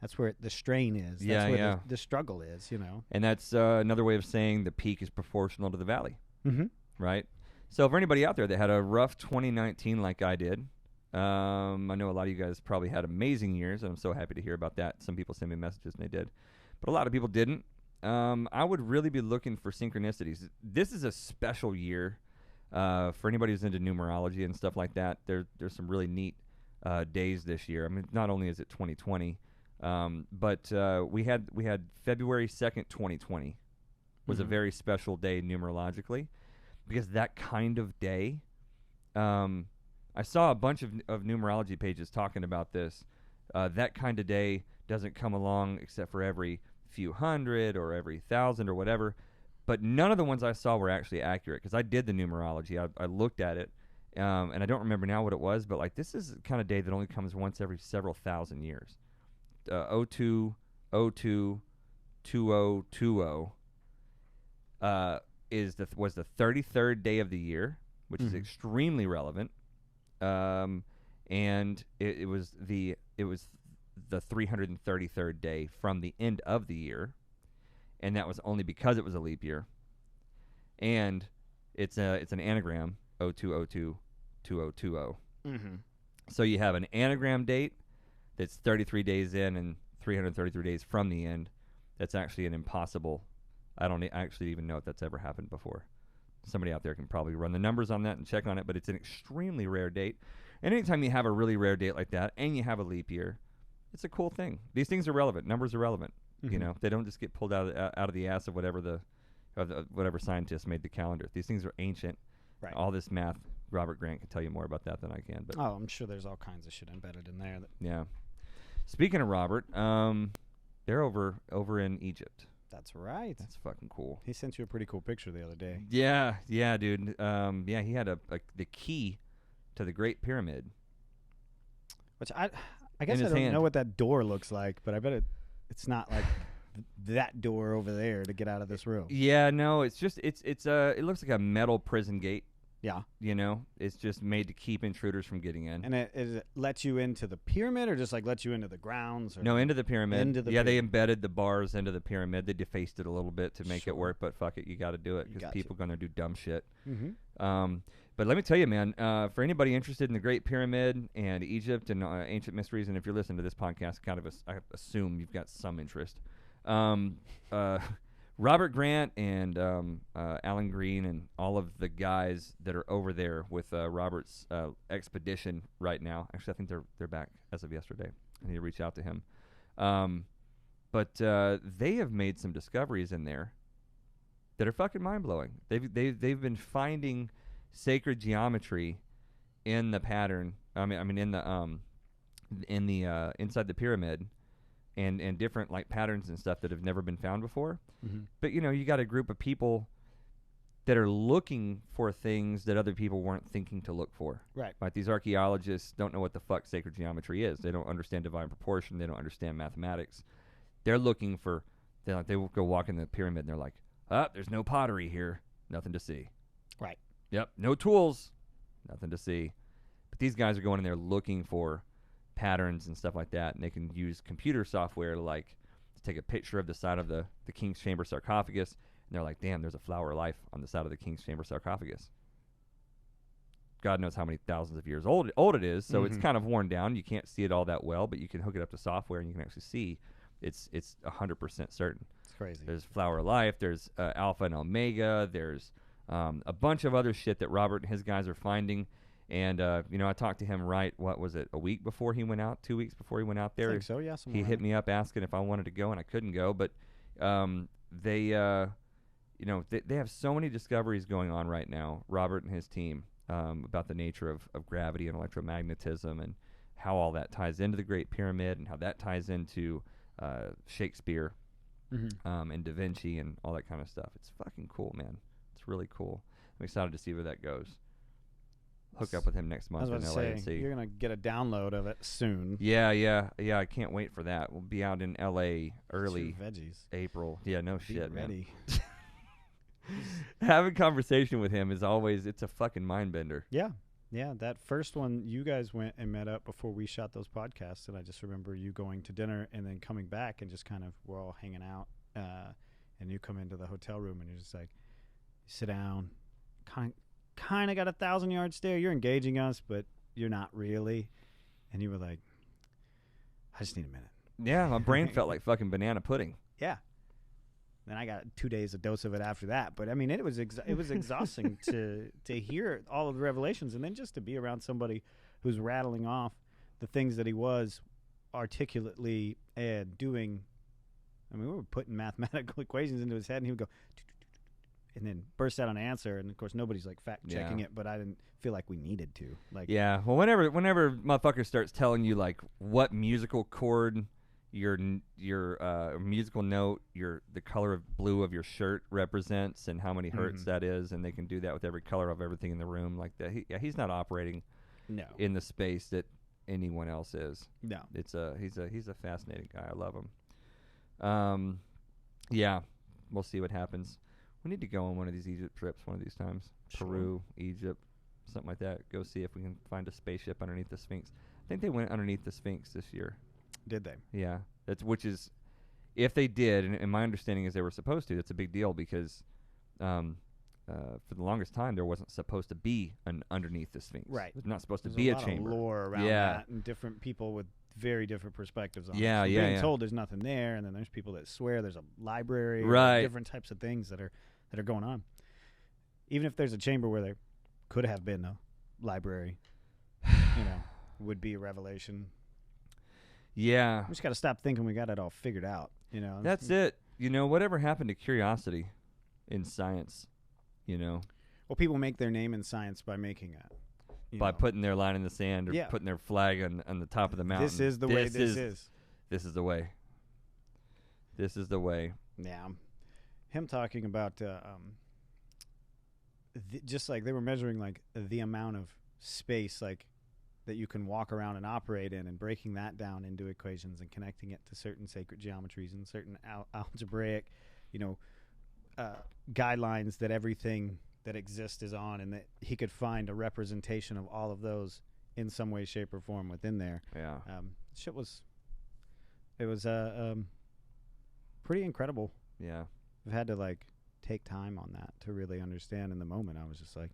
That's where the strain is. That's where the struggle is, you know. And that's another way of saying the peak is proportional to the valley. Mm-hmm. Right? So for anybody out there that had a rough 2019 like I did, I know a lot of you guys probably had amazing years, and I'm so happy to hear about that. Some people send me messages, and they did. But a lot of people didn't. I would really be looking for synchronicities. This is a special year for anybody who's into numerology and stuff like that. There's some really neat days this year. I mean, not only is it 2020, but we had February 2nd, 2020 was a very special day numerologically, because that kind of day, I saw a bunch of numerology pages talking about this. That kind of day doesn't come along except for every few hundred or every 1,000 or whatever. But none of the ones I saw were actually accurate, because I did the numerology. I looked at it, and I don't remember now what it was, but like, this is the kind of day that only comes once every several thousand years. 02, 02, 2020 was the 33rd day of the year, which is extremely relevant. And it was the 333rd day from the end of the year, and that was only because it was a leap year. And it's an anagram, 0202 2020. So you have an anagram date that's 33 days in and 333 days from the end. That's actually an impossible. I don't actually even know if that's ever happened before. Somebody out there can probably run the numbers on that and check on it, but it's an extremely rare date. And anytime you have a really rare date like that and you have a leap year, it's a cool thing. These things are relevant. Numbers are relevant. You know, they don't just get pulled out of the ass of whatever whatever scientist made the calendar. These things are ancient. Right. All this math, Robert Grant can tell you more about that than I can. But I'm sure there's all kinds of shit embedded in there. Yeah. Speaking of Robert, they're over in Egypt. That's right. That's fucking cool. He sent you a pretty cool picture the other day. Yeah, dude. He had the key to the Great Pyramid. Which I guess I don't know what that door looks like, but I bet it's not like that door over there to get out of this room. Yeah, no, it's just it looks like a metal prison gate. Yeah. You know, it's just made to keep intruders from getting in. And it lets you into the pyramid, or just like lets you into the grounds? Or No, into the pyramid. Into the They pyramid. embedded the bars into the pyramid. They defaced it a little bit to make Sure. it work, but fuck it, you got to do it because people going to do dumb shit. Mm-hmm. But let me tell you, man, for anybody interested in the Great Pyramid and Egypt and ancient mysteries, and if you're listening to this podcast, I assume you've got some interest. Robert Grant and Alan Green and all of the guys that are over there with Robert's expedition right now. Actually, I think they're back as of yesterday. I need to reach out to him. But they have made some discoveries in there that are fucking mind blowing. They've been finding sacred geometry in the pattern. I mean in the inside the pyramid. And different like patterns and stuff that have never been found before. Mm-hmm. But you got a group of people that are looking for things that other people weren't thinking to look for. Right. Like these archaeologists don't know what the fuck sacred geometry is. They don't understand divine proportion. They don't understand mathematics. They're looking for. They will go walk in the pyramid and they're like, there's no pottery here. Nothing to see. Right. Yep. No tools. Nothing to see. But these guys are going in there looking for patterns and stuff like that, and they can use computer software to take a picture of the side of the King's Chamber sarcophagus, and they're like, damn, there's a flower of life on the side of the King's Chamber sarcophagus. God knows how many thousands of years old it is, so it's kind of worn down. You can't see it all that well, but you can hook it up to software and you can actually see it's 100% certain. It's crazy. There's flower of life, there's alpha and omega, there's a bunch of other shit that Robert and his guys are finding. And, I talked to him what was it, a week before he went out, 2 weeks before he went out there? I think so, yeah. He hit me up asking if I wanted to go, and I couldn't go. But they have so many discoveries going on right now, Robert and his team, about the nature of gravity and electromagnetism and how all that ties into the Great Pyramid and how that ties into Shakespeare and Da Vinci and all that kind of stuff. It's fucking cool, man. It's really cool. I'm excited to see where that goes. Hook up with him next month in LA and see. You're going to get a download of it soon. Yeah. I can't wait for that. We'll be out in LA early veggies. April. Yeah, no Be shit, ready. man. Having conversation with him is always, it's a fucking mind bender. Yeah. That first one, you guys went and met up before we shot those podcasts, and I just remember you going to dinner and then coming back and just kind of, we're all hanging out, and you come into the hotel room and you're just like, you sit down, kind of got a 1,000-yard stare. You're engaging us, but you're not really. And you were like, I just need a minute. Yeah, my brain felt like fucking banana pudding. Yeah. Then I got 2 days a dose of it after that. But I mean, it was exhausting to hear all of the revelations, and then just to be around somebody who's rattling off the things that he was articulately doing. I mean, we were putting mathematical equations into his head, and he would go, and then burst out an answer, and of course nobody's like fact checking it, but I didn't feel like we needed to. Like, yeah, well, whenever motherfucker starts telling you like what musical chord, your musical note, the color of blue of your shirt represents, and how many hertz that is, and they can do that with every color of everything in the room, like that. He's not operating in the space that anyone else is. No, he's a fascinating guy. I love him. Yeah, we'll see what happens. We need to go on one of these Egypt trips one of these times. Sure. Peru, Egypt, something like that. Go see if we can find a spaceship underneath the Sphinx. I think they went underneath the Sphinx this year. Did they? Yeah. Which is, if they did, and my understanding is they were supposed to, that's a big deal because for the longest time there wasn't supposed to be an underneath the Sphinx. Right. There's not supposed There's to be a a chamber. Of lore around that, and different people with very different perspectives on it. So being told there's nothing there, and then there's people that swear there's a library, right? Different types of things that are going on. Even if there's a chamber where there could have been a library, would be a revelation. Yeah. We just got to stop thinking we got it all figured out. That's it. Whatever happened to curiosity in science? Well, people make their name in science by making it. By putting their line in the sand or putting their flag on the top of the mountain. This is the way this is. This is the way. This is the way. Yeah. Him talking about just like they were measuring like the amount of space like that you can walk around and operate in, and breaking that down into equations and connecting it to certain sacred geometries and certain algebraic guidelines that everything that Exist is on, and that he could find a representation of all of those in some way, shape, or form within there. Yeah. It was pretty incredible. Yeah. I've had to like take time on that to really understand. In the moment, I was just like,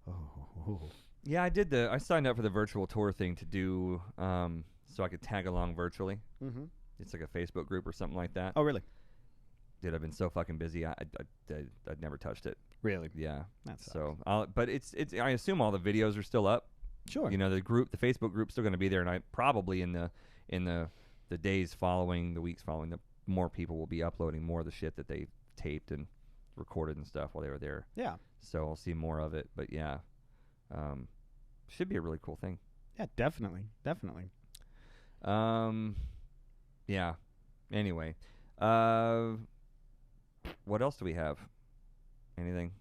oh. Yeah, I signed up for the virtual tour thing to do, so I could tag along virtually. Mm-hmm. It's like a Facebook group or something like that. Oh, really? Dude, I've been so fucking busy. I'd never touched it. Really? Yeah. That's so. But it's. I assume all the videos are still up. Sure. You know, the Facebook group's still going to be there, and I probably in the days following, the weeks following, the more people will be uploading more of the shit that they taped and recorded and stuff while they were there. Yeah. So I'll see more of it. But yeah, should be a really cool thing. Yeah, definitely. Yeah. Anyway, what else do we have? Anything?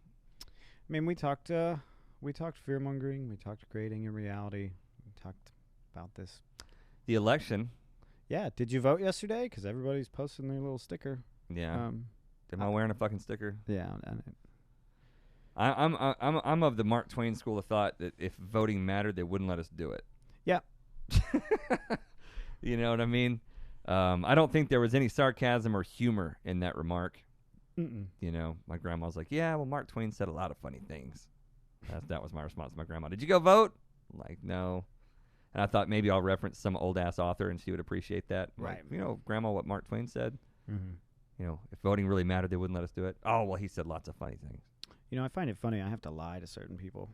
I mean, we talked fear-mongering. We talked creating a reality. We talked about this. The election. Yeah. Did you vote yesterday? Because everybody's posting their little sticker. Yeah. Am I wearing a fucking sticker? Yeah. I'm of the Mark Twain school of thought that if voting mattered, they wouldn't let us do it. Yeah. You know what I mean? I don't think there was any sarcasm or humor in that remark. Mm-mm. You know, my grandma was like, yeah, well, Mark Twain said a lot of funny things. That was my response to my grandma. Did you go vote? I'm like, no. And I thought maybe I'll reference some old-ass author and she would appreciate that. Right. Like, you know, Grandma, what Mark Twain said? Mm-hmm. You know, if voting really mattered, they wouldn't let us do it. Oh, well, he said lots of funny things. You know, I find it funny. I have to lie to certain people.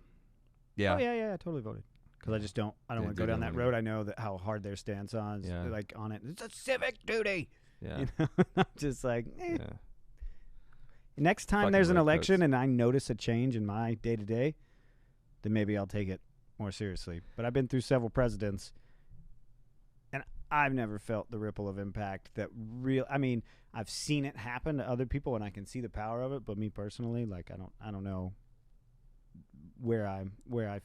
Yeah. Oh, yeah, I totally voted. Because I just don't want to go down that road. I know that how hard their stance on, like on it. It's a civic duty. Yeah. You know? I'm just like, eh. Yeah. Next time Fucking there's an election redcoats. and I notice a change in my day-to-day, then maybe I'll take it more seriously. But I've been through several presidents, and I've never felt the ripple of impact that I mean, I've seen it happen to other people, and I can see the power of it. But me personally, like, I don't know where I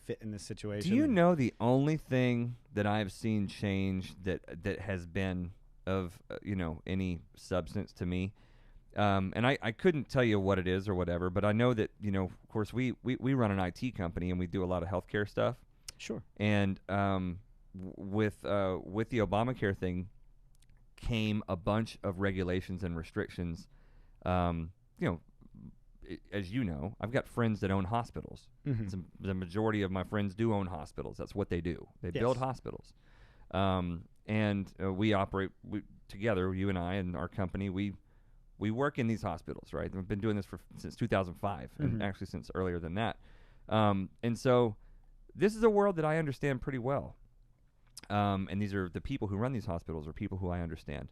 fit in this situation. Do you know the only thing that I've seen change that has been of any substance to me? And I couldn't tell you what it is or whatever, but I know that, of course, we run an IT company and we do a lot of healthcare stuff. Sure. And with the Obamacare thing came a bunch of regulations and restrictions. As you know, I've got friends that own hospitals. Mm-hmm. The majority of my friends do own hospitals. That's what they do. They build hospitals. And we operate together, you and I and our company, we work in these hospitals, right? We've been doing this since 2005, and actually since earlier than that. And so this is a world that I understand pretty well. And these are the people who run these hospitals are people who I understand.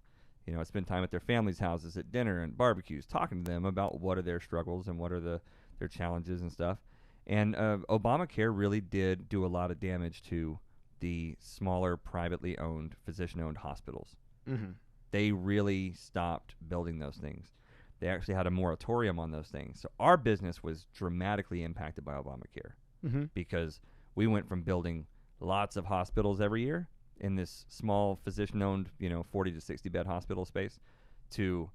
I spend time at their families' houses at dinner and barbecues, talking to them about what are their struggles and what are their challenges and stuff. And Obamacare really did do a lot of damage to the smaller, privately owned, physician-owned hospitals. Mm-hmm. They really stopped building those things. They actually had a moratorium on those things. So our business was dramatically impacted by Obamacare because we went from building lots of hospitals every year in this small physician-owned, 40 to 60 bed hospital space to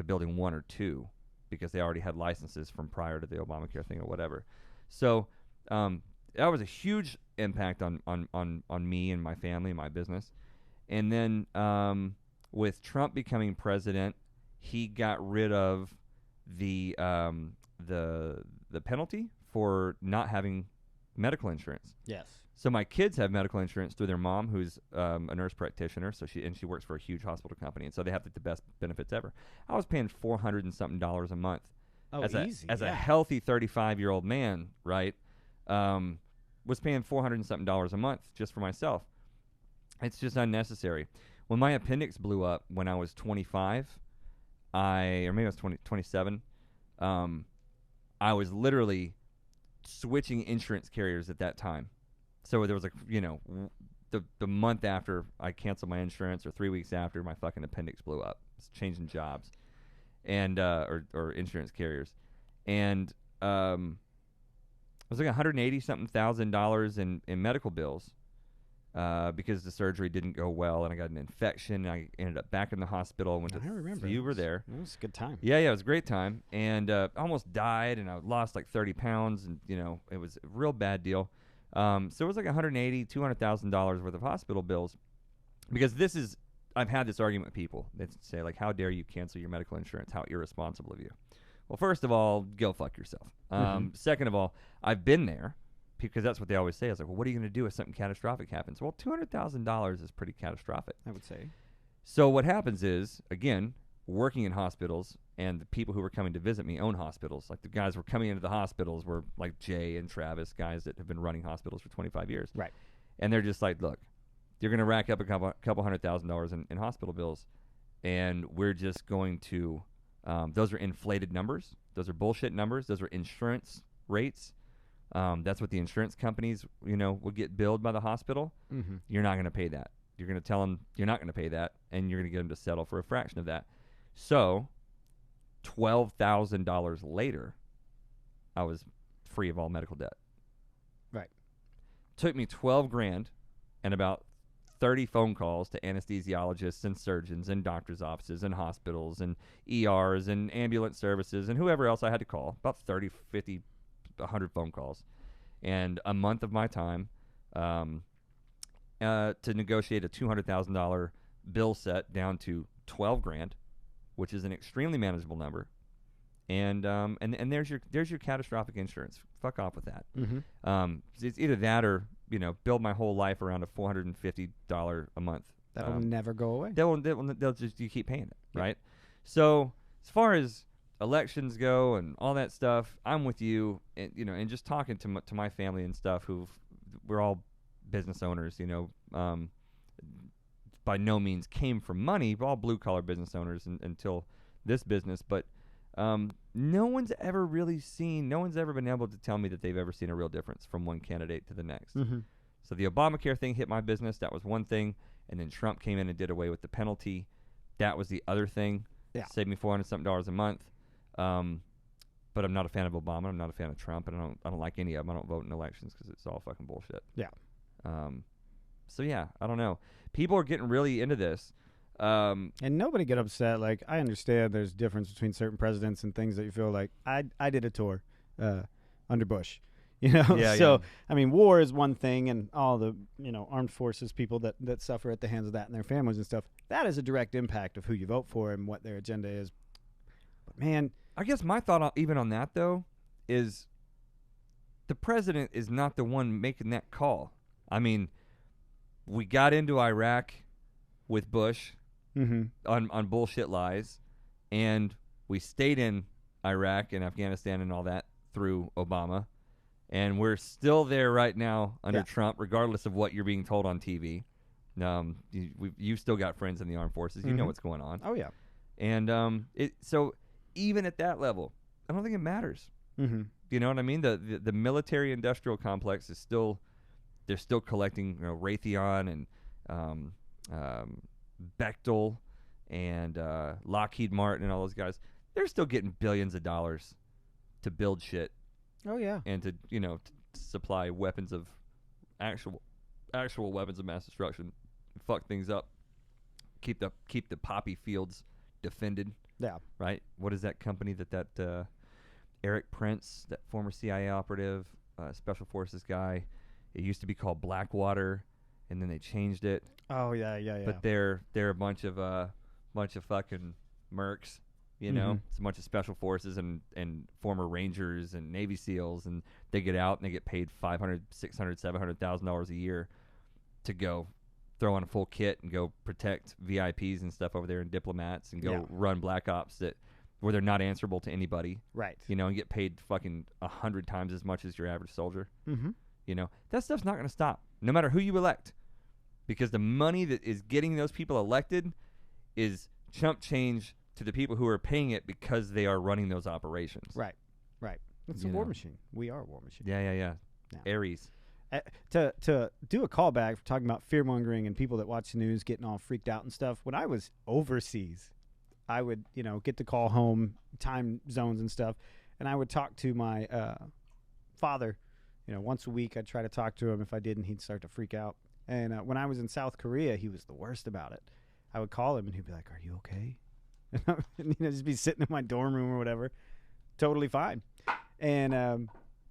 building one or two because they already had licenses from prior to the Obamacare thing or whatever. So that was a huge impact on me and my family and my business. And then with Trump becoming president, he got rid of the penalty for not having medical insurance. Yes. So my kids have medical insurance through their mom, who's a nurse practitioner. So she works for a huge hospital company, and so they have the best benefits ever. I was paying $400 and something a month as a healthy 35-year-old man, right? Was paying $400 and something a month just for myself. It's just unnecessary. When my appendix blew up when I was 25, or maybe I was 27, I was literally switching insurance carriers at that time. So there was the month after I canceled my insurance or 3 weeks after, my fucking appendix blew up. It's changing jobs and or insurance carriers. And it was like $180 something thousand in medical bills. because the surgery didn't go well, and I got an infection. And I ended up back in the hospital. I went to I remember. You were there. It was a good time. Yeah, it was a great time, and I almost died, and I lost like 30 pounds, and it was a real bad deal. So it was like $180,000, $200,000 worth of hospital bills, because I've had this argument with people that say, like, how dare you cancel your medical insurance? How irresponsible of you. Well, first of all, go fuck yourself. Second of all, I've been there, because that's what they always say. I was like, well, what are you going to do if something catastrophic happens? Well, $200,000 is pretty catastrophic, I would say. So what happens is, again, working in hospitals, and the people who were coming to visit me own hospitals. Like, the guys who were coming into the hospitals were like Jay and Travis, guys that have been running hospitals for 25 years. Right. And they're just like, look, you're going to rack up a couple $100,000 in hospital bills, and we're just going to those are inflated numbers. Those are bullshit numbers. Those are insurance rates. That's what the insurance companies, will get billed by the hospital. Mm-hmm. You're not going to pay that. You're going to tell them you're not going to pay that, and you're going to get them to settle for a fraction of that. So $12,000 later, I was free of all medical debt. Right. Took me $12,000 and about 30 phone calls to anesthesiologists and surgeons and doctors' offices and hospitals and ERs and ambulance services and whoever else I had to call. About 30, 50, 100 phone calls. And a month of my time to negotiate a $200,000 bill set down to $12,000, which is an extremely manageable number. And there's your catastrophic insurance. Fuck off with that. Mm-hmm. It's either that or build my whole life around a $450 a month. That'll never go away. They'll just you keep paying it, right? So as far as elections go and all that stuff, I'm with you. And and just talking to my family and stuff, we're all business owners. By no means came from money. We're all blue collar business owners until this business, but. No one's ever been able to tell me that they've ever seen a real difference from one candidate to the next. Mm-hmm. So the Obamacare thing hit my business. That was one thing. And then Trump came in and did away with the penalty. That was the other thing. Yeah. Saved me $400-something a month. But I'm not a fan of Obama. I'm not a fan of Trump. And I don't like any of them. I don't vote in elections because it's all fucking bullshit. Yeah. So yeah, I don't know. People are getting really into this. And nobody get upset. Like, I understand there's difference between certain presidents and things that you feel like. I did a tour under Bush, Yeah, so yeah. I mean, war is one thing, and all the armed forces people that suffer at the hands of that and their families and stuff. That is a direct impact of who you vote for and what their agenda is. But man, I guess my thought even on that though is the president is not the one making that call. I mean, we got into Iraq with Bush. mm-hmm. on bullshit lies, and we stayed in Iraq and Afghanistan and all that through Obama, and we're still there right now under Trump, regardless of what you're being told on TV. You've still got friends in the armed forces. You know what's going on. Oh yeah. And so even at that level, I don't think it matters. Mm-hmm. You know what I mean? The military industrial complex is they're still collecting Raytheon and Bechtel and Lockheed Martin and all those guys. They're still getting billions of dollars to build shit. Oh yeah. And to to supply weapons of actual weapons of mass destruction, fuck things up, keep the poppy fields defended. Yeah. Right. What is that company that Eric Prince, that former CIA operative, special forces guy? It used to be called Blackwater, and then they changed it. Oh yeah. But they're a bunch of fucking mercs, It's a bunch of special forces and former Rangers and Navy SEALs, and they get out and they get paid $500,000, $600,000, $700,000 a year to go throw on a full kit and go protect VIPs and stuff over there and diplomats and go run black ops where they're not answerable to anybody, right? And get paid fucking 100 times as much as your average soldier. Mm-hmm. That stuff's not going to stop, no matter who you elect. Because the money that is getting those people elected is chump change to the people who are paying it because they are running those operations. Right. It's a war machine. We are a war machine. Yeah. Aries. To do a callback for talking about fear-mongering and people that watch the news getting all freaked out and stuff, when I was overseas, I would, get to call home, time zones and stuff, and I would talk to my father. Once a week I'd try to talk to him. If I didn't, he'd start to freak out. And when I was in South Korea, he was the worst about it. I would call him, and he'd be like, "Are you okay?" And just be sitting in my dorm room or whatever, totally fine. And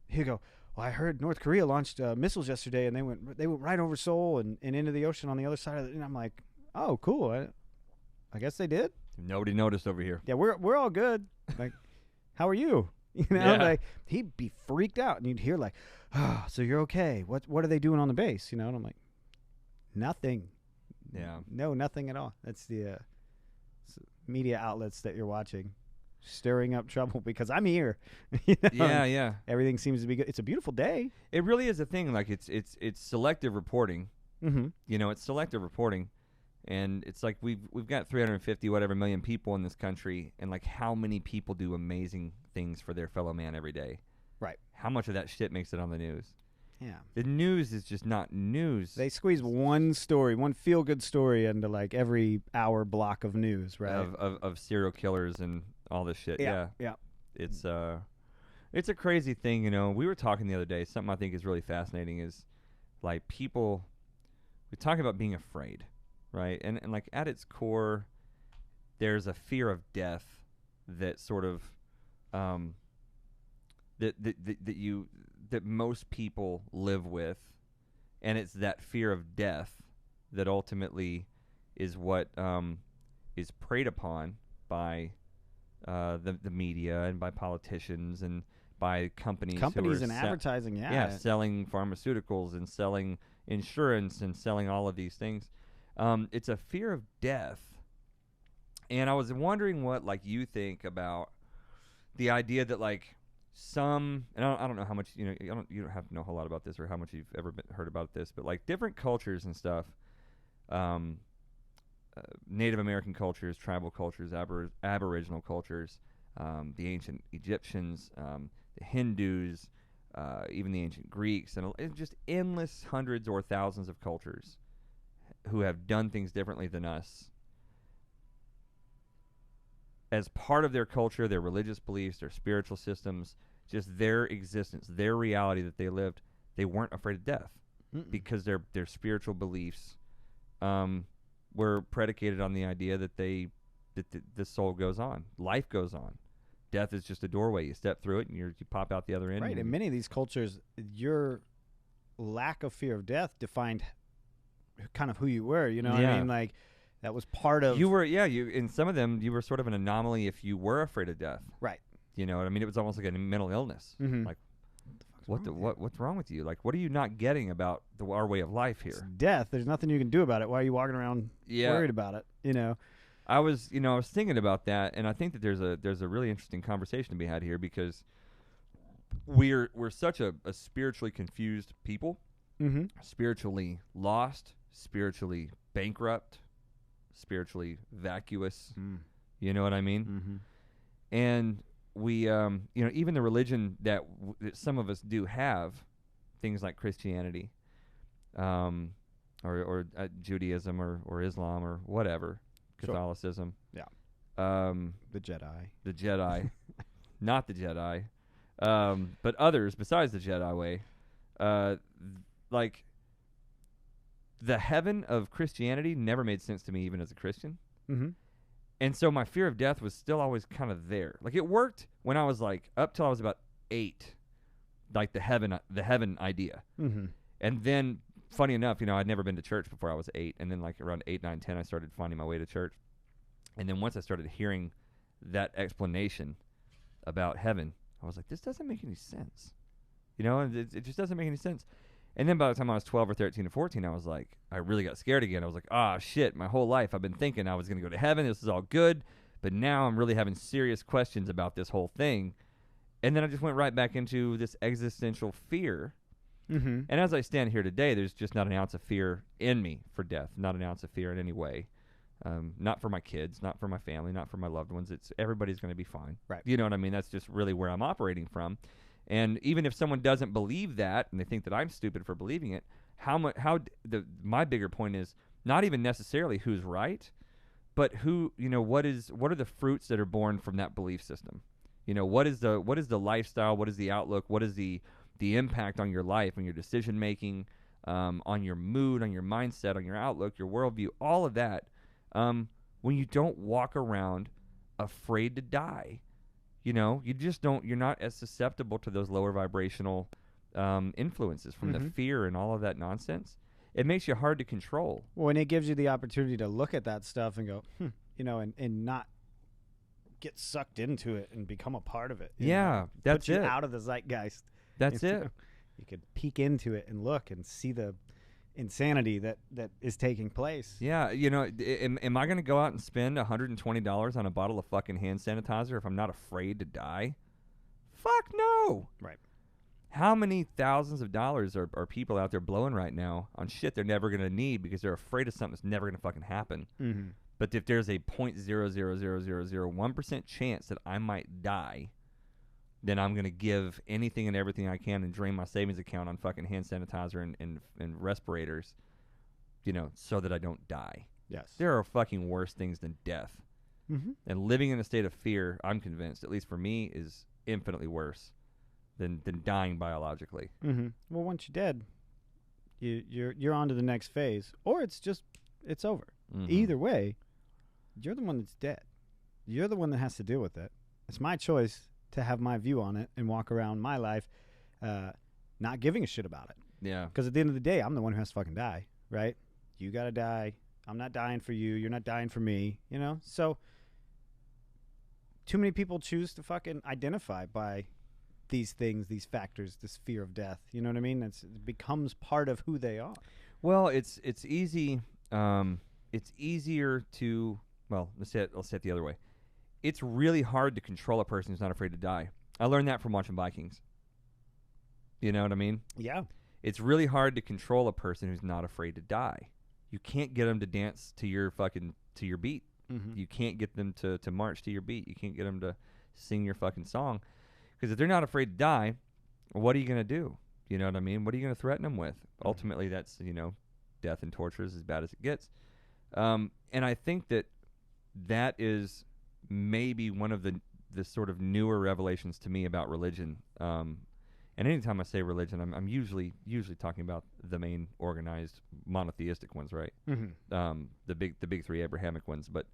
he'd go, "Well, I heard North Korea launched missiles yesterday, and they went right over Seoul and into the ocean on the other side of it." And I'm like, "Oh, cool. I guess they did." Nobody noticed over here. Yeah, we're all good. Like, how are you? Like he'd be freaked out, and you'd hear like, "Oh, so you're okay? What are they doing on the base?" And I'm like, "Nothing." Yeah. No, nothing at all. That's the media outlets that you're watching, stirring up trouble because I'm here. Yeah. Everything seems to be good. It's a beautiful day. It really is a thing. Like it's selective reporting. Mm-hmm. It's selective reporting, and it's like we've got 350 whatever million people in this country, and like how many people do amazing things for their fellow man every day. Right. How much of that shit makes it on the news? Yeah. The news is just not news. They squeeze one feel-good story into like every hour block of news, right? Of serial killers and all this shit. Yeah. It's a crazy thing, We were talking the other day. Something I think is really fascinating is like people. We talk about being afraid, right? And like at its core, there's a fear of death that sort of that most people live with, and it's that fear of death that ultimately is what is preyed upon by the media and by politicians and by companies and advertising, selling pharmaceuticals and selling insurance and selling all of these things. It's a fear of death, and I was wondering what like you think about the idea that like some, and I don't know how much you don't have to know a whole lot about this or how much you've ever heard about this, but like different cultures and stuff, Native American cultures, tribal cultures, Aboriginal cultures, the ancient Egyptians, the Hindus, even the ancient Greeks, and just endless hundreds or thousands of cultures who have done things differently than us. As part of their culture, their religious beliefs, their spiritual systems, just their existence, their reality that they lived, they weren't afraid of death. Because their spiritual beliefs were predicated on the idea that the soul goes on, life goes on. Death is just a doorway. You step through it and you pop out the other end. Right. In many of these cultures, your lack of fear of death defined kind of who you were. You know what I mean? Like that was part of you were. Yeah. You in some of them you were sort of an anomaly if you were afraid of death. Right. You know what I mean? It was almost like a mental illness. Mm-hmm. Like what's wrong with you? Like what are you not getting about our way of life here? It's death. There's nothing you can do about it. Why are you walking around worried about it? I was thinking about that, and I think that there's a really interesting conversation to be had here because we're such a spiritually confused people, spiritually lost, spiritually bankrupt, spiritually vacuous. You know what I mean? Mm-hmm. And we, even the religion that some of us do have, things like Christianity, or Judaism or Islam or whatever. Catholicism. Sure. Yeah. The Jedi. The Jedi. Not the Jedi. But others besides the Jedi way. Like, the heaven of Christianity never made sense to me even as a Christian. Mm-hmm. And so my fear of death was still always kind of there. Like, it worked when I was like, up till I was about 8. Like, the heaven idea. Mm-hmm. And then, funny enough, I'd never been to church before I was 8, and then like around 8, 9, 10, I started finding my way to church. And then once I started hearing that explanation about heaven, I was like, this doesn't make any sense. It just doesn't make any sense. And then by the time I was 12 or 13 or 14, I was like, I really got scared again. I was like, shit, my whole life I've been thinking I was going to go to heaven. This is all good. But now I'm really having serious questions about this whole thing. And then I just went right back into this existential fear. Mm-hmm. And as I stand here today, there's just not an ounce of fear in me for death, not an ounce of fear in any way. Not for my kids, not for my family, not for my loved ones. It's everybody's going to be fine. Right. You know what I mean? That's just really where I'm operating from. And even if someone doesn't believe that and they think that I'm stupid for believing it, my bigger point is not even necessarily who's right, but what are the fruits that are born from that belief system? What is the lifestyle? What is the outlook? What is the impact on your life and your decision making? on your mood, on your mindset, on your outlook, your worldview, all of that, when you don't walk around afraid to die. You know, you just don't, you're not as susceptible to those lower vibrational influences from the fear and all of that nonsense. It makes you hard to control. Well, and it gives you the opportunity to look at that stuff and go, you know, and not get sucked into it and become a part of it. Yeah, that's Put you it. out of the zeitgeist. That's You it. know? You could peek into it and look and see the insanity that is taking place. Yeah, you know, am I going to go out and spend $120 on a bottle of fucking hand sanitizer if I'm not afraid to die? Fuck no. Right. How many thousands of dollars are people out there blowing right now on shit they're never going to need because they're afraid of something that's never going to fucking happen? Mm-hmm. But if there's a 0.00001% chance that I might die, then I'm going to give anything and everything I can and drain my savings account on fucking hand sanitizer and respirators, you know, so that I don't die. Yes. There are fucking worse things than death. Mm-hmm. And living in a state of fear, I'm convinced, at least for me, is infinitely worse than dying biologically. Mm-hmm. Well, once you're dead, you're on to the next phase, or it's over. Mm-hmm. Either way, you're the one that's dead. You're the one that has to deal with it. It's my choice to have my view on it and walk around my life not giving a shit about it. Yeah. Because at the end of the day, I'm the one who has to fucking die, right? You got to die. I'm not dying for you. You're not dying for me, you know? So too many people choose to fucking identify by these things, these factors, this fear of death. You know what I mean? It becomes part of who they are. Well, it's easy. It's easier to, well, let's say it the other way. It's really hard to control a person who's not afraid to die. I learned that from watching Vikings. You know what I mean? Yeah. It's really hard to control a person who's not afraid to die. You can't get them to dance to your beat. Mm-hmm. You can't get them to march to your beat. You can't get them to sing your fucking song. Because if they're not afraid to die, what are you going to do? You know what I mean? What are you going to threaten them with? Mm-hmm. Ultimately, that's, you know, death and torture is as bad as it gets. And I think that is maybe one of the sort of newer revelations to me about religion. And anytime I say religion, I'm usually talking about the main organized monotheistic ones, right? Mm-hmm. The big three Abrahamic ones. But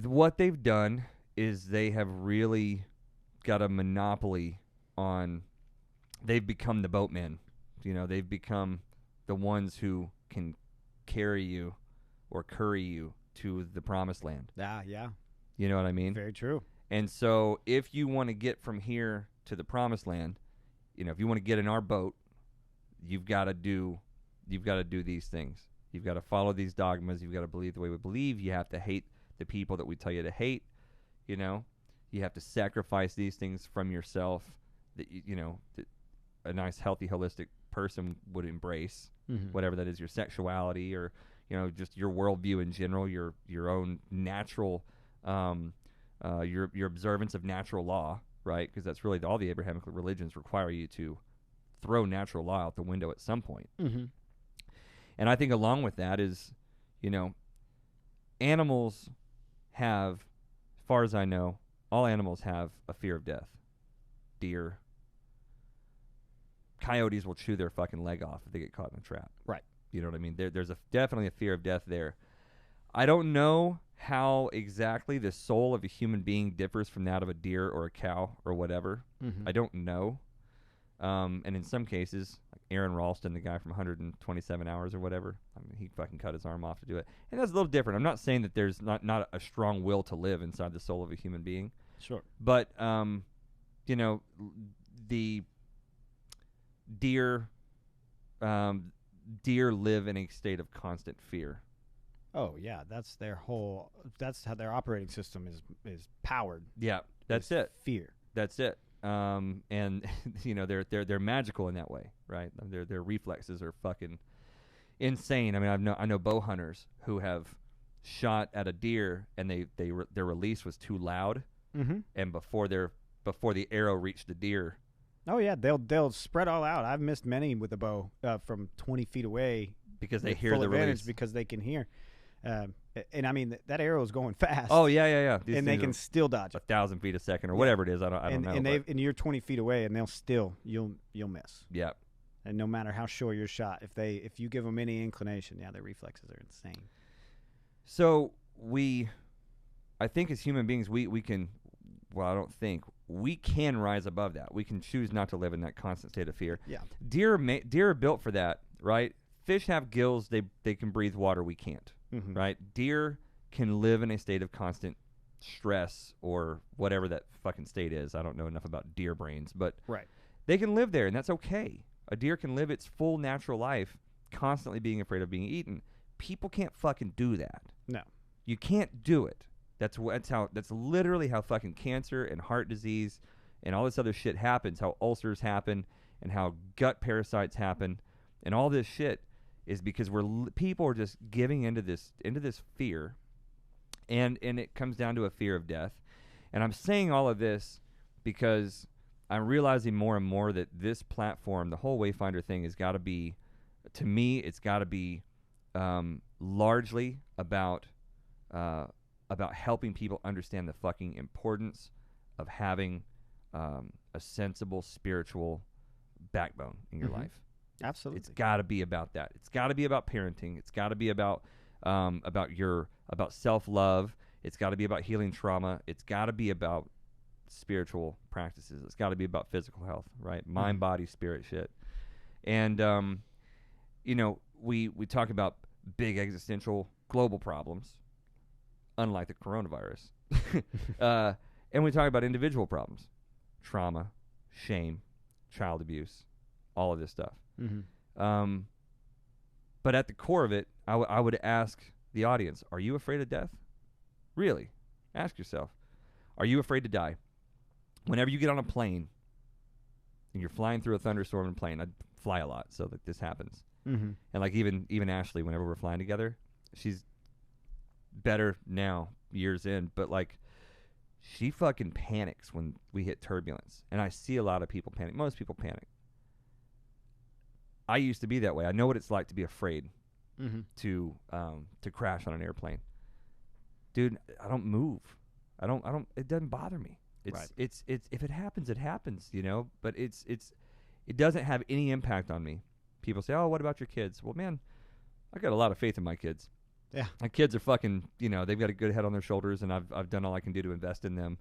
what they've done is they have really got a monopoly on. They've become the boatmen. You know, they've become the ones who can carry you or curry you to the promised land. Yeah. You know what I mean? Very true. And so if you want to get from here to the promised land, you know, if you want to get in our boat, you've got to do these things. You've got to follow these dogmas. You've got to believe the way we believe. You have to hate the people that we tell you to hate. You know, you have to sacrifice these things from yourself that that a nice, healthy, holistic person would embrace, whatever that is, your sexuality or, you know, just your worldview in general, your own natural, your observance of natural law, right? Because that's really all the Abrahamic religions require you to throw natural law out the window at some point. Mm-hmm. And I think along with that is, you know, animals have, as far as I know, all animals have a fear of death. Deer. Coyotes will chew their fucking leg off if they get caught in a trap. Right. You know what I mean? There's definitely a fear of death there. I don't know how exactly the soul of a human being differs from that of a deer or a cow or whatever. Mm-hmm. I don't know. And in some cases, like Aaron Ralston, the guy from 127 Hours or whatever, I mean, he fucking cut his arm off to do it. And that's a little different. I'm not saying that there's not a strong will to live inside the soul of a human being. Sure. But, you know, the deer live in a state of constant fear. Oh yeah, that's how their operating system is powered. Yeah, that's it. Fear. That's it. And you know, they're magical in that way, right? Their reflexes are fucking insane. I mean, I know bow hunters who have shot at a deer and their release was too loud, and before the arrow reached the deer. Oh yeah, they'll spread all out. I've missed many with a bow from 20 feet away because they hear the release, because they can hear. And I mean that arrow is going fast. Oh yeah. These and they can still dodge 1,000 feet a second or whatever it is. I don't know. And you're 20 feet away, and they'll still you'll miss. Yeah, And no matter how sure you're shot, if you give them any inclination, their reflexes are insane. So I think as human beings, we can, well, I don't think, we can rise above that. We can choose not to live in that constant state of fear. Yeah. Deer are built for that, right? Fish have gills. They can breathe water. We can't, right? Deer can live in a state of constant stress or whatever that fucking state is. I don't know enough about deer brains, but they can live there, and that's okay. A deer can live its full natural life constantly being afraid of being eaten. People can't fucking do that. No. You can't do it. That's literally how fucking cancer and heart disease and all this other shit happens, how ulcers happen and how gut parasites happen and all this shit is because people are just giving into this fear, and it comes down to a fear of death. And I'm saying all of this because I'm realizing more and more that this platform, the whole Wayfinder thing, has got to be, to me, it's got to be largely about helping people understand the fucking importance of having a sensible spiritual backbone in your life. Absolutely. It's got to be about that. It's got to be about parenting. It's got to be about self-love. It's got to be about healing trauma. It's got to be about spiritual practices. It's got to be about physical health, right? Mind, body, spirit shit. And we talk about big existential global problems, unlike the coronavirus. And we talk about individual problems, trauma, shame, child abuse, all of this stuff. But at the core of it, I would ask the audience, are you afraid of death? Really? Ask yourself, are you afraid to die? Whenever you get on a plane and you're flying through a thunderstorm in a plane, I fly a lot, so that this happens. And like even Ashley, whenever we're flying together, she's better now, years in, but like she fucking panics when we hit turbulence. And I see a lot of people panic. Most people panic. I used to be that way. I know what it's like to be afraid to crash on an airplane. Dude, I don't move. I don't it doesn't bother me. It's if it happens, it happens, but it doesn't have any impact on me. People say, "Oh, what about your kids?" Well, man, I got a lot of faith in my kids. Yeah. My kids are fucking, they've got a good head on their shoulders, and I've done all I can do to invest in them.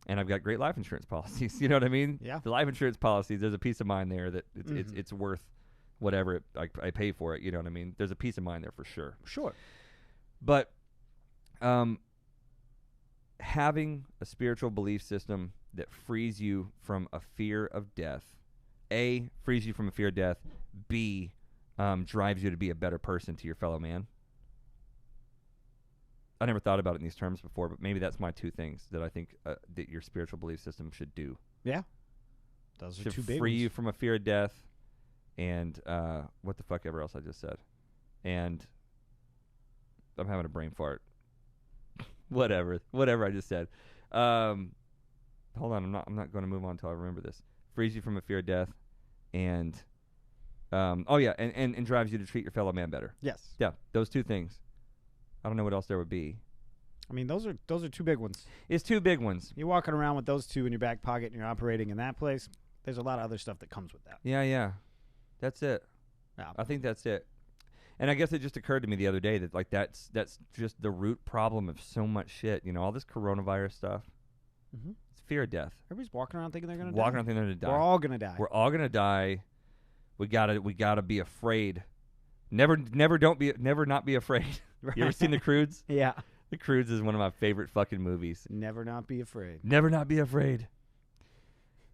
And I've got great life insurance policies. You know what I mean? Yeah. The life insurance policies, there's a peace of mind there that it's worth whatever I pay for it. You know what I mean? There's a peace of mind there for sure. Sure. But having a spiritual belief system that frees you from a fear of death, A, frees you from a fear of death, B, drives you to be a better person to your fellow man. I never thought about it in these terms before, but maybe that's my two things that I think that your spiritual belief system should do. Yeah. Those are should two big free ones. you from a fear of death and what the fuck ever else I just said. And I'm having a brain fart. whatever I just said. Hold on, I'm not going to move on until I remember this. Frees you from a fear of death and and drives you to treat your fellow man better. Yes. Yeah, those two things. I don't know what else there would be. I mean, those are two big ones. It's two big ones. You're walking around with those two in your back pocket and you're operating in that place. There's a lot of other stuff that comes with that. Yeah. That's it. Yeah. I think that's it. And I guess it just occurred to me the other day that like that's just the root problem of so much shit. All this coronavirus stuff. It's fear of death. Everybody's walking around thinking they're going to die. Walking around thinking they're going to die. We're all going to die. We're all going to die. We gotta be afraid. Never not be afraid. You ever seen The Croods? Yeah. The Croods is one of my favorite fucking movies. Never not be afraid. Never not be afraid.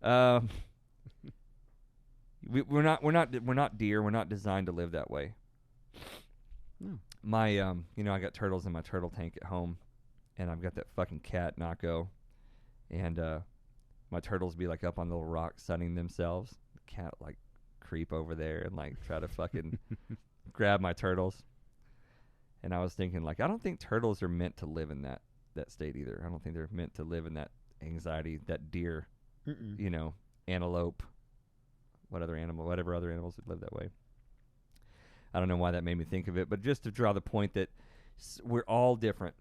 We're not deer. We're not designed to live that way. No. My I got turtles in my turtle tank at home, and I've got that fucking cat Nako, and my turtles be like up on the little rock sunning themselves. The cat like creep over there and like try to fucking grab my turtles. And I was thinking, like, I don't think turtles are meant to live in that state either. I don't think they're meant to live in that anxiety, that deer, antelope, whatever other animals would live that way. I don't know why that made me think of it, but just to draw the point that we're all different.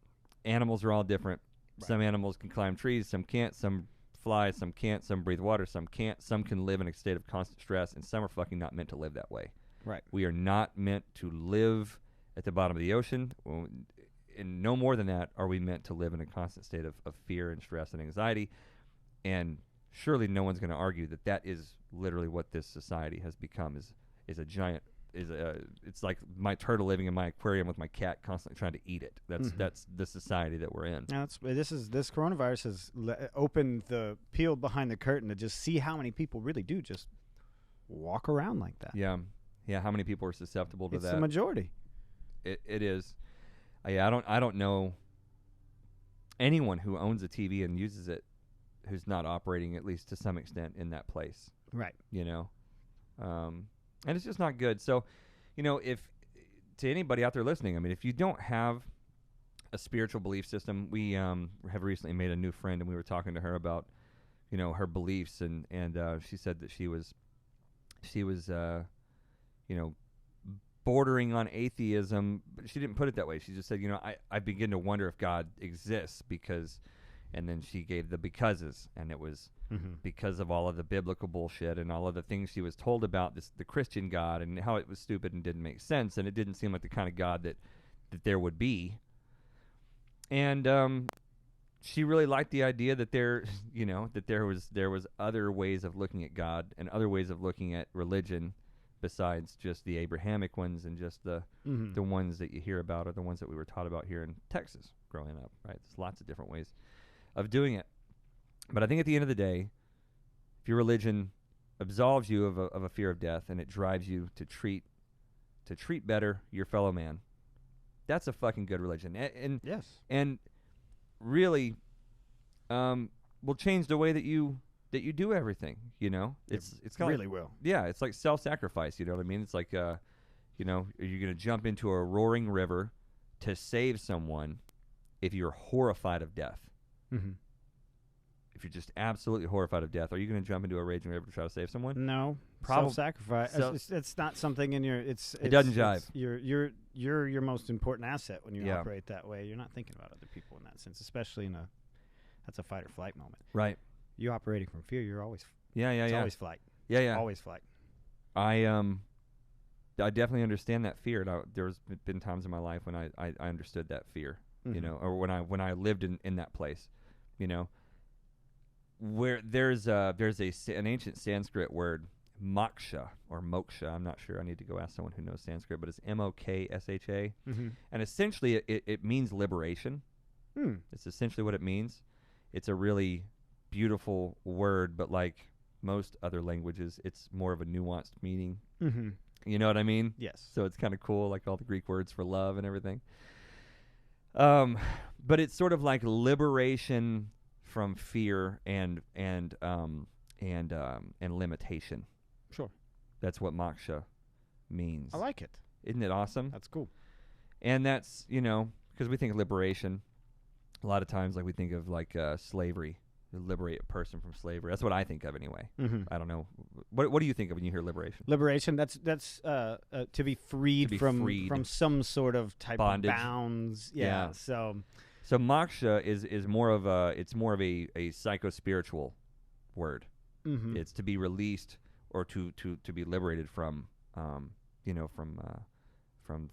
Animals are all different. Right. Some animals can climb trees, some can't. Some fly, some can't, some breathe water, some can't, some can live in a state of constant stress, and some are fucking not meant to live that way. Right. We are not meant to live at the bottom of the ocean, and no more than that are we meant to live in a constant state of fear and stress and anxiety. And surely no one's going to argue that that is literally what this society has become, is a giant, it's like my turtle living in my aquarium with my cat constantly trying to eat it. That's the society that we're in. Now this coronavirus has opened peeled behind the curtain to just see how many people really do just walk around like that. Yeah. How many people are susceptible to that? It's the majority. It is. I don't know anyone who owns a TV and uses it who's not operating at least to some extent in that place. Right. And it's just not good. So, if to anybody out there listening, I mean, if you don't have a spiritual belief system, we have recently made a new friend, and we were talking to her about, her beliefs, and she said that she was bordering on atheism, but she didn't put it that way. She just said, I begin to wonder if God exists because, and then she gave the becauses, and it was because of all of the biblical bullshit and all of the things she was told about the Christian God and how it was stupid and didn't make sense, and it didn't seem like the kind of God that there would be. And she really liked the idea that there was other ways of looking at God and other ways of looking at religion besides just the Abrahamic ones and just the ones that you hear about or the ones that we were taught about here in Texas growing up, right? There's lots of different ways of doing it. But I think at the end of the day, if your religion absolves you of a fear of death and it drives you to treat better your fellow man, that's a fucking good religion. And yes. And really will change the way that you do everything, It's kind of really will. Yeah, it's like self-sacrifice, you know what I mean? It's like are you going to jump into a roaring river to save someone if you're horrified of death? Mm-hmm. If you're just absolutely horrified of death, are you going to jump into a raging river to try to save someone? No, self-sacrifice. It's not something in your. It doesn't jive. You're your most important asset when you operate that way. You're not thinking about other people in that sense, especially that's a fight or flight moment. Right. You operating from fear, you're always. It's always flight. Yeah. Always flight. I definitely understand that fear. There's been times in my life when I understood that fear, or when I lived in that place, where there's an ancient Sanskrit word, moksha or moksha. I'm not sure. I need to go ask someone who knows Sanskrit, but it's M-O-K-S-H-A, and essentially it means liberation. It's essentially what it means. It's a really beautiful word, but like most other languages, it's more of a nuanced meaning. You know what I mean? Yes. So it's kind of cool, like all the Greek words for love and everything. But it's sort of like liberation from fear and limitation. Sure. That's what moksha means. I like it. Isn't it awesome? That's cool. And that's, because we think of liberation, a lot of times like we think of like slavery, liberate a person from slavery. That's what I think of anyway. I don't know. What do you think of when you hear liberation? Liberation, that's to be freed from some sort of type bondage. Of bounds. Yeah. So moksha is more of a psycho-spiritual word. It's to be released or to be liberated from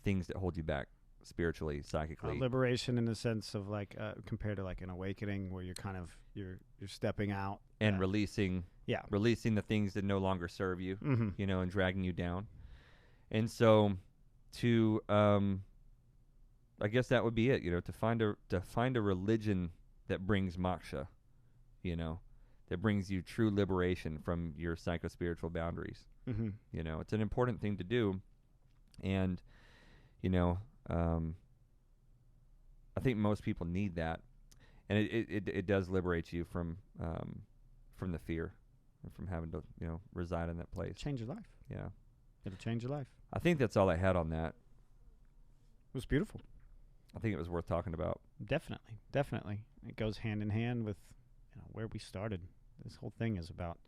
things that hold you back spiritually, psychically. Liberation in the sense of like compared to like an awakening where you're kind of you're stepping out and releasing the things that no longer serve you, Mm-hmm. And dragging you down. And so to I guess that would be it, to find a religion that brings moksha, that brings you true liberation from your psycho-spiritual boundaries. Mm-hmm. It's an important thing to do. And, I think most people need that. And it does liberate you from the fear and from having to, reside in that place. Change your life. Yeah. It'll change your life. I think that's all I had on that. It was beautiful. I think it was worth talking about. Definitely. It goes hand in hand with where we started. This whole thing is about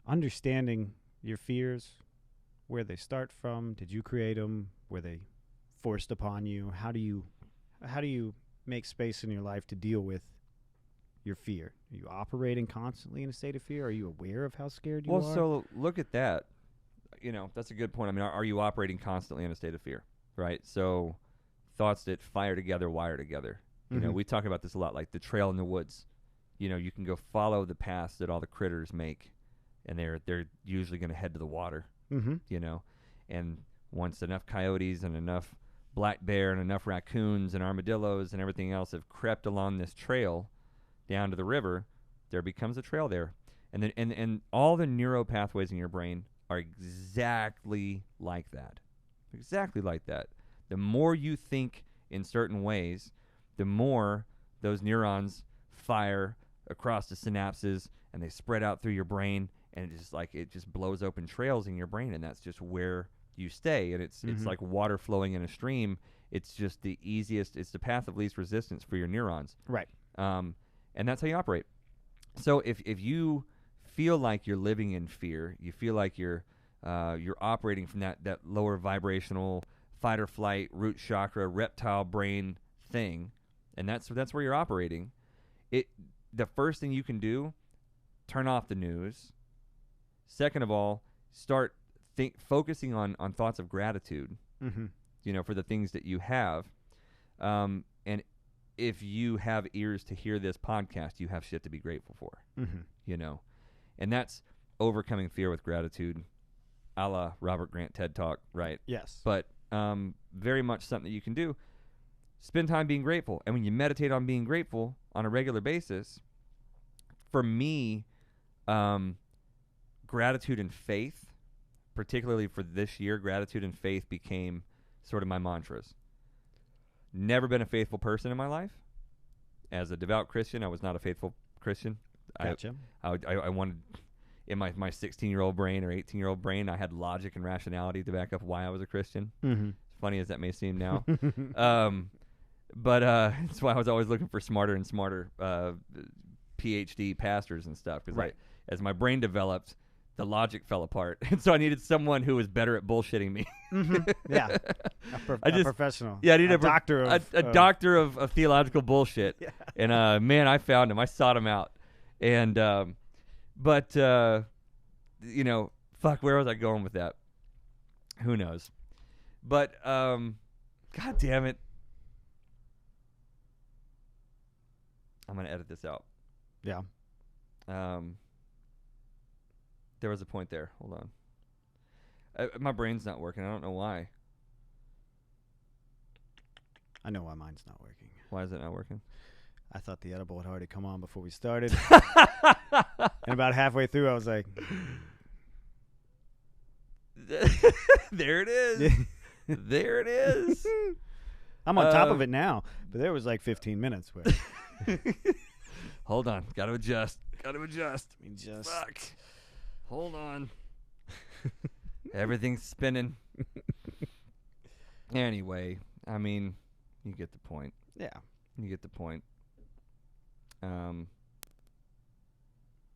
understanding your fears, where they start from. Did you create them? Were they forced upon you? How do you make space in your life to deal with your fear? Are you operating constantly in a state of fear? Are you aware of how scared you Well, are? so look at that. That's a good point. I mean, are you operating constantly in a state of fear, right? So thoughts that fire together, wire together. We talk about this a lot, like the trail in the woods. You can go follow the paths that all the critters make, and they're usually going to head to the water. And once enough coyotes and enough black bear and enough raccoons and armadillos and everything else have crept along this trail down to the river, there becomes a trail there. And then and all the neural pathways in your brain are exactly like that. Exactly like that. The more you think in certain ways, the more those neurons fire across the synapses, and they spread out through your brain, and it just blows open trails in your brain, and that's just where you stay. And it's like water flowing in a stream. It's just the easiest. It's the path of least resistance for your neurons. Right. And that's how you operate. So if you feel like you're living in fear, you feel like you're operating from that lower vibrational fight or flight, root chakra, reptile brain thing, and that's where you're operating. The first thing you can do, turn off the news. Second of all, start focusing on thoughts of gratitude, for the things that you have. And if you have ears to hear this podcast, you have shit to be grateful for, and that's overcoming fear with gratitude, a la Robert Grant TED Talk, right? Yes. But very much something that you can do. Spend time being grateful. And when you meditate on being grateful on a regular basis, for me, gratitude and faith, particularly for this year, gratitude and faith became sort of my mantras. Never been a faithful person in my life. As a devout Christian, I was not a faithful Christian. Gotcha. I wanted, in my 16-year-old brain or 18-year-old brain, I had logic and rationality to back up why I was a Christian. As funny as that may seem now. But that's why I was always looking for smarter and smarter PhD pastors and stuff. Because as my brain developed, the logic fell apart. And so I needed someone who was better at bullshitting me. Yeah. A professional. Yeah, I needed a doctor of doctor of theological bullshit. Yeah. And man, I found him. I sought him out. And but fuck, where was I going with that? Who knows? But God damn it. I'm going to edit this out. Yeah. There was a point there. Hold on. My brain's not working. I don't know why. I know why mine's not working. Why is it not working? I thought the edible had already come on before we started. And about halfway through, I was like... There it is. There it is. I'm on top of it now, but there was like 15 minutes where... Hold on. Got to adjust. Fuck. Hold on. Everything's spinning. Anyway, I mean, you get the point. Yeah. You get the point.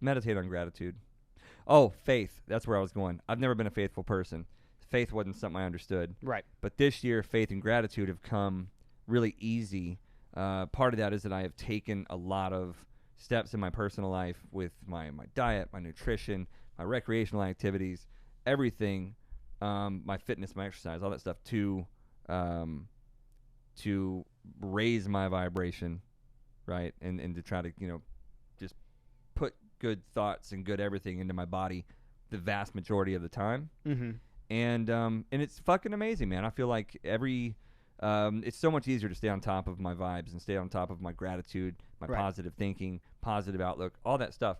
Meditate on gratitude. Oh, faith. That's where I was going. I've never been a faithful person. Faith wasn't something I understood. Right. But this year, faith and gratitude have come really easy. Part of that is that I have taken a lot of steps in my personal life with my diet, my nutrition, my recreational activities, everything, my fitness, my exercise, all that stuff to raise my vibration, right? And to try to, just put good thoughts and good everything into my body the vast majority of the time. Mm-hmm. And it's fucking amazing, man. I feel like it's so much easier to stay on top of my vibes and stay on top of my gratitude, my positive thinking, positive outlook, all that stuff.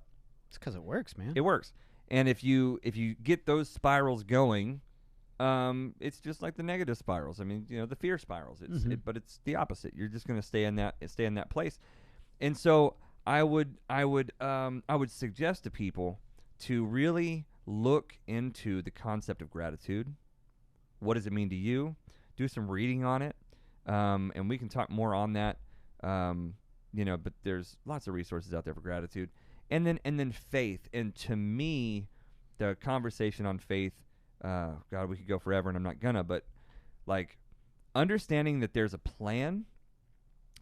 It's because it works, man. It works. And if you get those spirals going, it's just like the negative spirals. I mean, the fear spirals. But it's the opposite. You're just going to stay in that place. And so I would suggest to people to really look into the concept of gratitude. What does it mean to you? Do some reading on it, and we can talk more on that. But there's lots of resources out there for gratitude, and then faith. And to me, the conversation on faith, God, we could go forever, and I'm not gonna. But like understanding that there's a plan,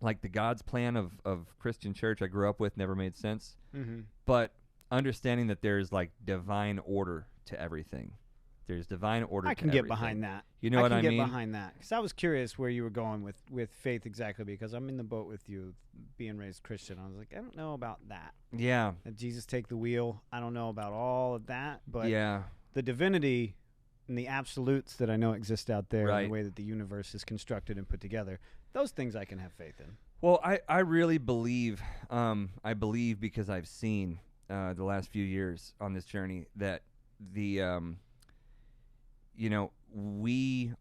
like the God's plan of Christian church I grew up with never made sense. Mm-hmm. But understanding that there's like divine order to everything. There's divine order. I can to get everything. behind that. You know what I can mean? get behind that because I was curious where you were going with faith exactly, because I'm in the boat with you, being raised Christian. I was like, I don't know about that. Yeah. That Jesus take the wheel. I don't know about all of that, but Yeah. the divinity and the absolutes that I know exist out there, Right. and the way that the universe is constructed and put together, those things I can have faith in. Well, I really believe, I believe because I've seen the last few years on this journey that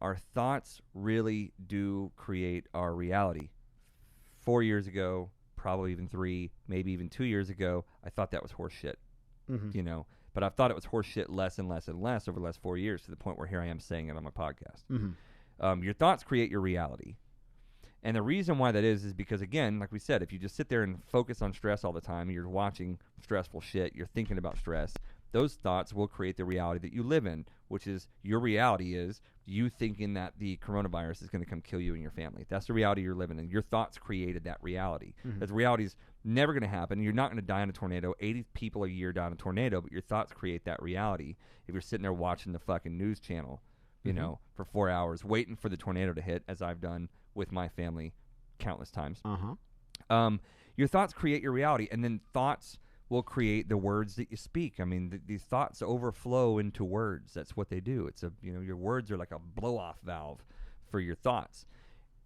our thoughts really do create our reality. 4 years ago, probably even 3, maybe even 2 years ago, I thought that was horse shit, Mm-hmm. But I've thought it was horse shit less and less and less over the last 4 years, to the point where here I am saying it on my podcast. Mm-hmm. Your thoughts create your reality. And the reason why that is because, again, like we said, if you just sit there and focus on stress all the time, you're watching stressful shit, you're thinking about stress, those thoughts will create the reality that you live in, which is your reality is you thinking that the coronavirus is going to come kill you and your family. That's the reality you're living in. Your thoughts created that reality. Mm-hmm. That reality is never going to happen. You're not going to die in a tornado. 80 people a year die in a tornado, but your thoughts create that reality. If you're sitting there watching the fucking news channel, for 4 hours, waiting for the tornado to hit, as I've done with my family countless times. Your thoughts create your reality, and then thoughts will create the words that you speak. I mean, these thoughts overflow into words. That's what they do. It's your words are like a blow-off valve for your thoughts,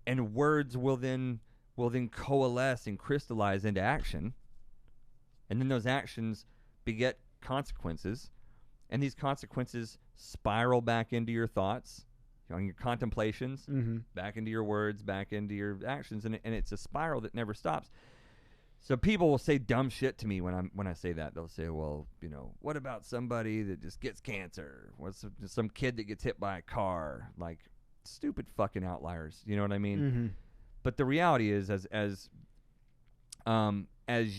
and words will then coalesce and crystallize into action, and then those actions beget consequences, and these consequences spiral back into your thoughts, your contemplations, back into your words, back into your actions, and it's a spiral that never stops. So people will say dumb shit to me when I say that. They'll say, well, what about somebody that just gets cancer? What's some kid that gets hit by a car? Like, stupid fucking outliers. You know what I mean? Mm-hmm. But the reality is, as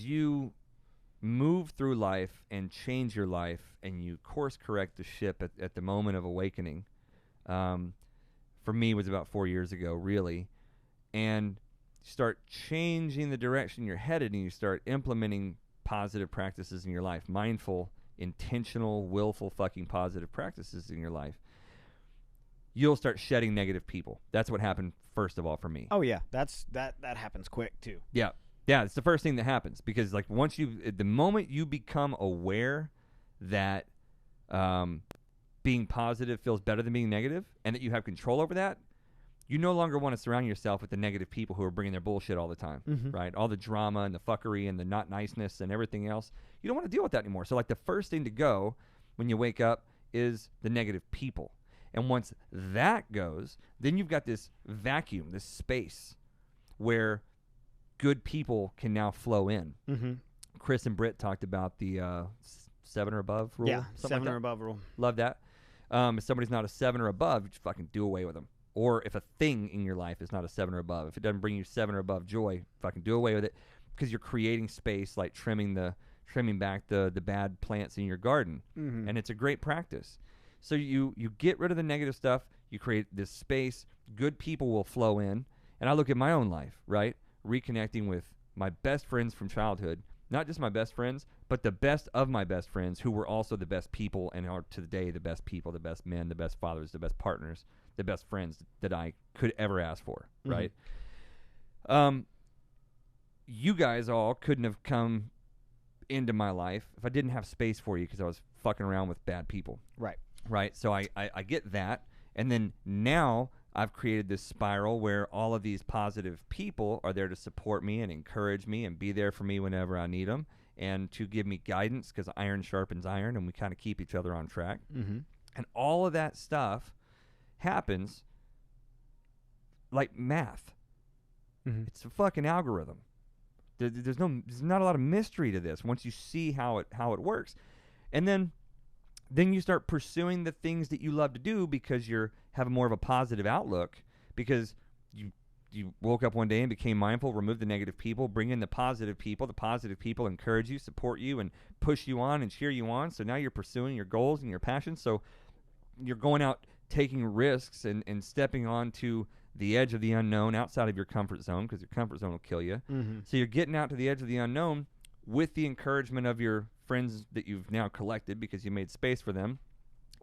you move through life and change your life, and you course correct the ship at the moment of awakening, for me was about 4 years ago, really, and start changing the direction you're headed, and you start implementing positive practices in your life, mindful, intentional, willful fucking positive practices in your life, you'll start shedding negative people. That's what happened first of all for me. Oh yeah, that happens quick too. Yeah, it's the first thing that happens, because like the moment you become aware that being positive feels better than being negative, and that you have control over that, you no longer want to surround yourself with the negative people who are bringing their bullshit all the time, right? All the drama and the fuckery and the not niceness and everything else. You don't want to deal with that anymore. So like the first thing to go when you wake up is the negative people. And once that goes, then you've got this vacuum, this space where good people can now flow in. Mm-hmm. Chris and Britt talked about the 7 or above rule. Yeah, something 7 like or that. above rule. Love that. If somebody's not a 7 or above, you just fucking do away with them. Or if a thing in your life is not a 7 or above, if it doesn't bring you 7 or above joy, fucking do away with it, because you're creating space, like trimming back the bad plants in your garden. Mm-hmm. And it's a great practice. So you get rid of the negative stuff, you create this space, good people will flow in. And I look at my own life, right? Reconnecting with my best friends from childhood, not just my best friends, but the best of my best friends, who were also the best people and are today the best people, the best men, the best fathers, the best partners, the best friends that I could ever ask for, right? You guys all couldn't have come into my life if I didn't have space for you, because I was fucking around with bad people. Right. So I get that. And then now I've created this spiral where all of these positive people are there to support me and encourage me and be there for me whenever I need them, and to give me guidance, because iron sharpens iron, and we kind of keep each other on track. Mm-hmm. And all of that stuff happens like math. Mm-hmm. It's a fucking algorithm. There's not a lot of mystery to this once you see how it works. And then you start pursuing the things that you love to do, because you have more of a positive outlook, because you woke up one day and became mindful, removed the negative people, bring in the positive people. The positive people encourage you, support you, and push you on and cheer you on. So now you're pursuing your goals and your passions. So you're going out taking risks and stepping onto the edge of the unknown, outside of your comfort zone, because your comfort zone will kill you. So you're getting out to the edge of the unknown with the encouragement of your friends that you've now collected because you made space for them.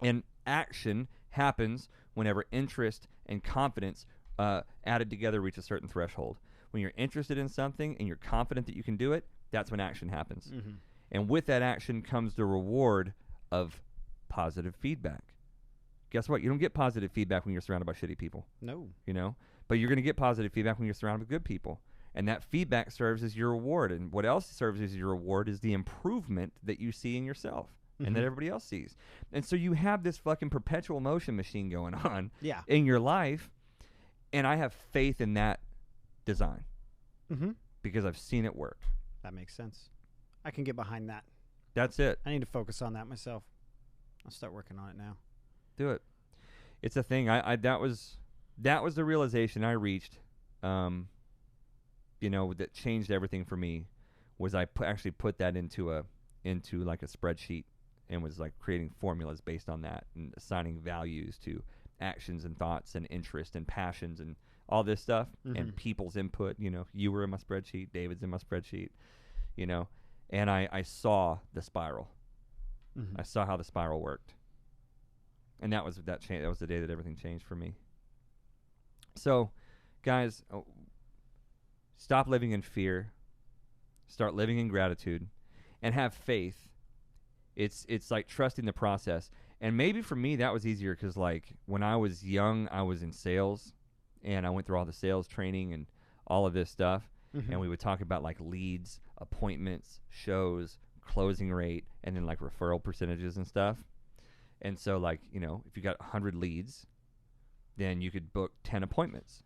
And action happens whenever interest and confidence added together reach a certain threshold. When you're interested in something and you're confident that you can do it, that's when action happens. And with that action comes the reward of positive feedback. Guess what? You don't get positive feedback when you're surrounded by shitty people. No. You know? But you're going to get positive feedback when you're surrounded with good people. And that feedback serves as your reward. And what else serves as your reward is the improvement that you see in yourself and that everybody else sees. And so you have this fucking perpetual motion machine going on in your life. And I have faith in that design because I've seen it work. That makes sense. I can get behind that. That's it. I need to focus on that myself. I'll start working on it now. Do it. It's a thing. That was the realization I reached. That changed everything for me. Was I actually put that into like a spreadsheet and was like creating formulas based on that and assigning values to actions and thoughts and interests and passions and all this stuff and people's input. You were in my spreadsheet. David's in my spreadsheet. And I saw the spiral. I saw how the spiral worked. And that was that was the day that everything changed for me. So, guys, stop living in fear. Start living in gratitude, and have faith. It's like trusting the process. And maybe for me that was easier because like when I was young, I was in sales, and I went through all the sales training and all of this stuff. And we would talk about like leads, appointments, shows, closing rate, and then like referral percentages and stuff. And so, like, if you got 100 leads, then you could book 10 appointments,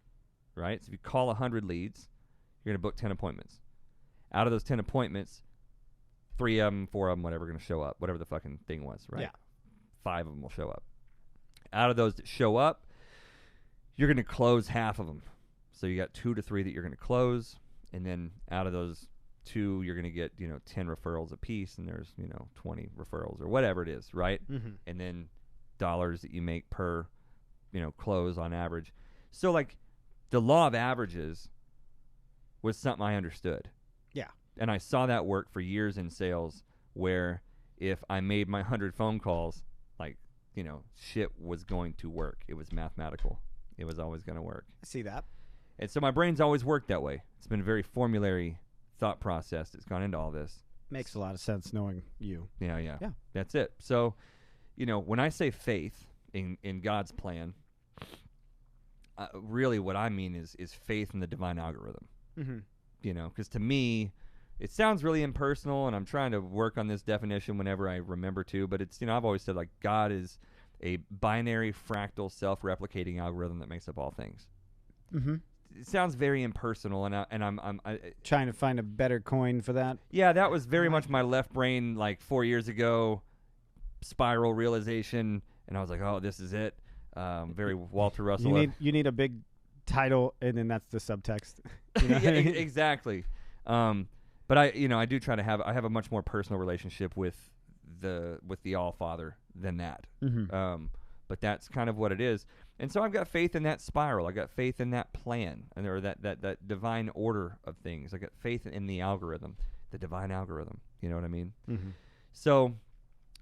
right? So if you call 100 leads, you're going to book 10 appointments. Out of those 10 appointments, 3 of them, 4 of them, whatever, are going to show up, whatever the fucking thing was, right? Yeah. 5 of them will show up. Out of those that show up, you're going to close half of them. So you got 2 to 3 that you're going to close, and then out of those 2, you're going to get 10 referrals a piece, and there's 20 referrals or whatever it is, right? And then dollars that you make per close on average. So like the law of averages was something I understood. Yeah. And I saw that work for years in sales, where if I made my 100 phone calls, like shit was going to work. It was mathematical. It was always going to work. I see that. And so my brain's always worked that way. It's been a very formulary thought process that's gone into all this. Makes a lot of sense knowing you. Yeah. That's it. So, when I say faith in God's plan, really what I mean is faith in the divine algorithm. Because to me, it sounds really impersonal, and I'm trying to work on this definition whenever I remember to, but it's, I've always said like God is a binary fractal self-replicating algorithm that makes up all things. It sounds very impersonal, and I'm trying to find a better coin for that. Yeah, that was very much my left brain like 4 years ago spiral realization, and I was like, oh, this is it. Very Walter Russell. You need a big title, and then that's the subtext. Yeah, exactly. But I do try to have a much more personal relationship with the All Father than that. But that's kind of what it is. And so I've got faith in that spiral. I got faith in that plan, or that divine order of things. I got faith in the algorithm, the divine algorithm. You know what I mean? So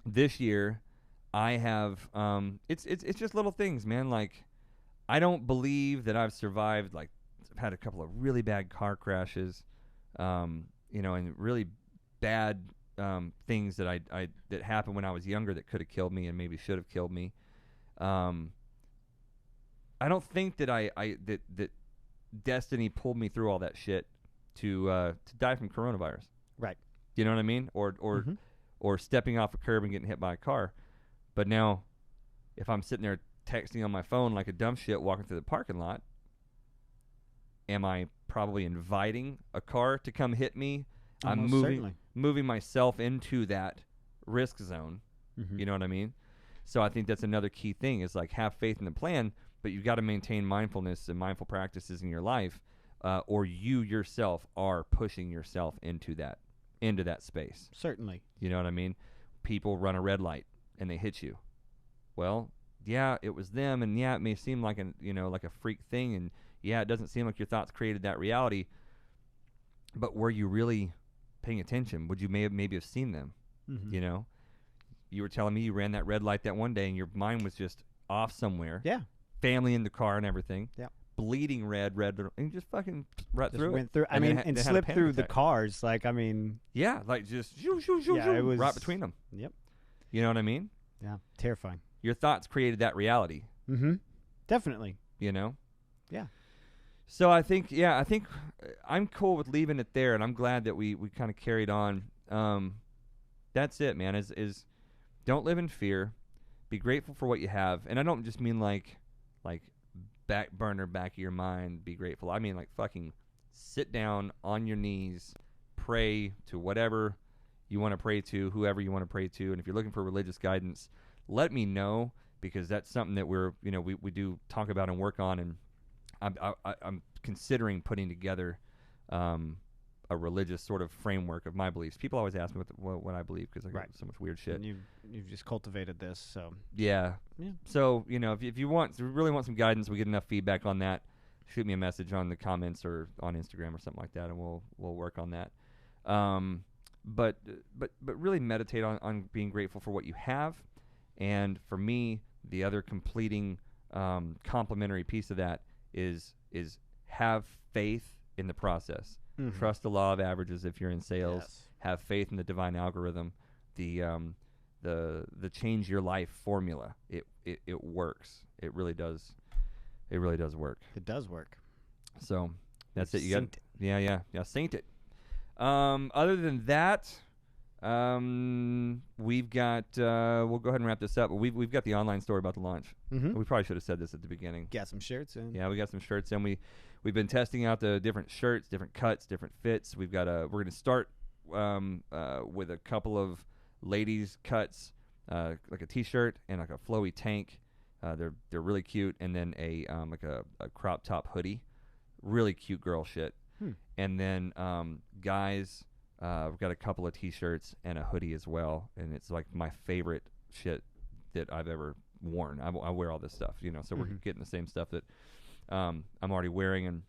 this year, I have it's just little things, man. Like, I don't believe that I've survived. Like, I've had a couple of really bad car crashes, and really bad things that that happened when I was younger that could have killed me and maybe should have killed me. I don't think that that destiny pulled me through all that shit to die from coronavirus. Right. You know what I mean? Or stepping off a curb and getting hit by a car. But now, if I'm sitting there texting on my phone like a dumb shit walking through the parking lot, am I probably inviting a car to come hit me? I'm moving myself into that risk zone. You know what I mean? So I think that's another key thing is like have faith in the plan, but you've got to maintain mindfulness and mindful practices in your life, or you yourself are pushing yourself into that space. Certainly. You know what I mean? People run a red light and they hit you. Well, yeah, it was them, and yeah, it may seem like like a freak thing, and yeah, it doesn't seem like your thoughts created that reality. But were you really paying attention? Would you maybe have seen them? Mm-hmm. You were telling me you ran that red light that one day, and your mind was just off somewhere. Yeah. Family in the car and everything. Yeah. Bleeding red, and you just fucking Just through went it. through. I mean, and they had a slipped panic through the attack. cars. Like, I mean. Yeah, like just shoo, shoo, shoo, Yeah, shoo, it was right between them. Yep. You know what I mean? Yeah. Terrifying. Your thoughts created that reality. Mm-hmm. Definitely. Yeah. So I think I'm cool with leaving it there, and I'm glad that we kind of carried on. That's it, man. Is don't live in fear. Be grateful for what you have, and I don't just mean like back of your mind. Be grateful. I mean like fucking sit down on your knees, pray to whatever you want to pray to, whoever you want to pray to, and if you're looking for religious guidance, let me know, because that's something that we do talk about and work on, and I'm considering putting together a religious sort of framework of my beliefs. People always ask me what I believe, because I got so much weird shit. And you've just cultivated this, so yeah. So if you really want some guidance, we get enough feedback on that, shoot me a message on the comments or on Instagram or something like that, and we'll work on that. But really meditate on being grateful for what you have, and for me, the other completing complementary piece of that is have faith in the process. Mm-hmm. Trust the law of averages if you're in sales. Yes. Have faith in the divine algorithm. The change your life formula. It works. It really does. It really does work. It does work. So that's it. You Saint got yeah. Saint it. Other than that, we've got. We'll go ahead and wrap this up. But we've got the online store about to launch. Mm-hmm. We probably should have said this at the beginning. Got some shirts in. Yeah, we got some shirts in. We've been testing out the different shirts, different cuts, different fits. We're going to start with a couple of ladies cuts, like a t-shirt and like a flowy tank. They're really cute, and then a crop top hoodie, really cute girl shit. And then guys, we've got a couple of t-shirts and a hoodie as well, and it's like my favorite shit that I've ever worn. I wear all this stuff, so we're getting the same stuff that I'm already wearing, and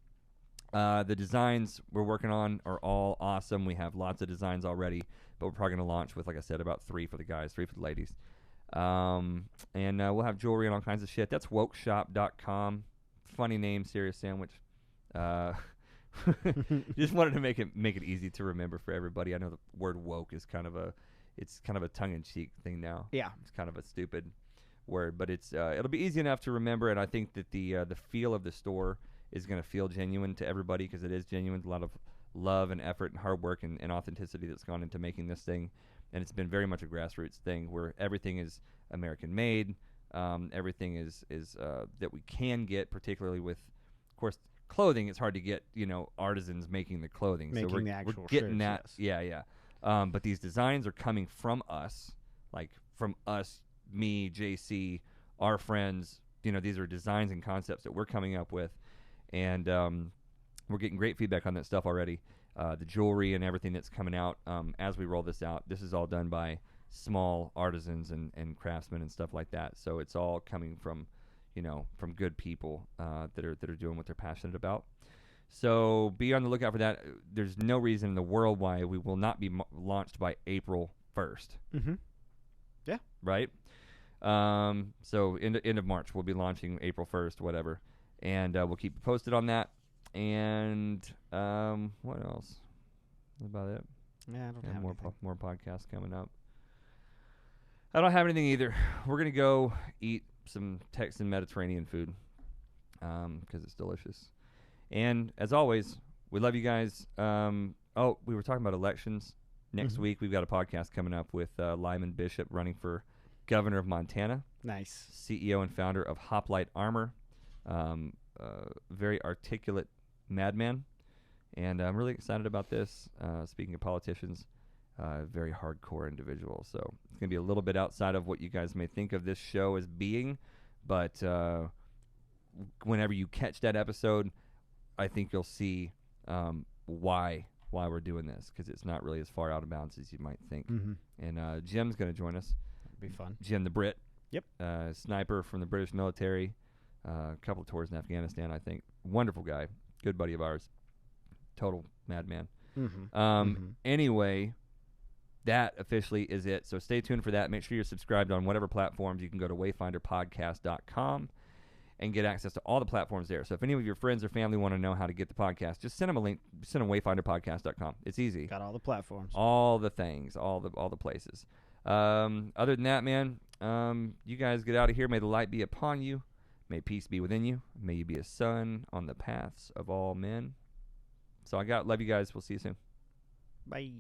the designs we're working on are all awesome. We have lots of designs already, but we're probably going to launch with, like I said, about 3 for the guys, 3 for the ladies. And we'll have jewelry and all kinds of shit. That's wokeshop.com. Funny name, serious sandwich. Just wanted to make it easy to remember for everybody. I know the word woke is kind of a tongue-in-cheek thing now. Yeah. It's kind of a stupid word, but it'll be easy enough to remember, and I think that the feel of the store is going to feel genuine to everybody, because it is genuine. A lot of love and effort and hard work and authenticity that's gone into making this thing, and it's been very much a grassroots thing where everything is American made. Everything is that we can get, particularly with, of course, clothing. It's hard to get artisans making the clothing, Making so we're the actual getting shirts, that. yes. Yeah. But these designs are coming from us, me, JC, our friends. These are designs and concepts that we're coming up with, and we're getting great feedback on that stuff already. The jewelry and everything that's coming out as we roll this out, this is all done by small artisans and craftsmen and stuff like that. So it's all coming from good people that are doing what they're passionate about. So be on the lookout for that. There's no reason in the world why we will not be launched by April 1st. Mm-hmm. Yeah. Right? So end of March, we'll be launching April 1st, whatever. And we'll keep you posted on that. And what else? That's about it. Yeah, I don't have anything. More podcasts coming up. I don't have anything either. We're going to go eat some Texan Mediterranean food because it's delicious. And as always, we love you guys. We were talking about elections. Next week, we've got a podcast coming up with Lyman Bishop running for governor of Montana. Nice. CEO and founder of Hoplite Armor. Very articulate madman. And I'm really excited about this. Speaking of politicians, very hardcore individual. So it's going to be a little bit outside of what you guys may think of this show as being. But whenever you catch that episode, I think you'll see why we're doing this, because it's not really as far out of bounds as you might think. And Jim's going to join us. It'll be fun. Jim the Brit. Yep. Sniper from the British military. A couple of tours in Afghanistan, I think. Wonderful guy. Good buddy of ours. Total madman. Anyway, that officially is it. So stay tuned for that. Make sure you're subscribed on whatever platforms. You can go to wayfinderpodcast.com and get access to all the platforms there. So if any of your friends or family want to know how to get the podcast, just send them a link. Send them wayfinderpodcast.com. It's easy. Got all the platforms. All the things. All the places. Other than that, man, you guys get out of here. May the light be upon you. May peace be within you. May you be a sun on the paths of all men. So love you guys. We'll see you soon. Bye.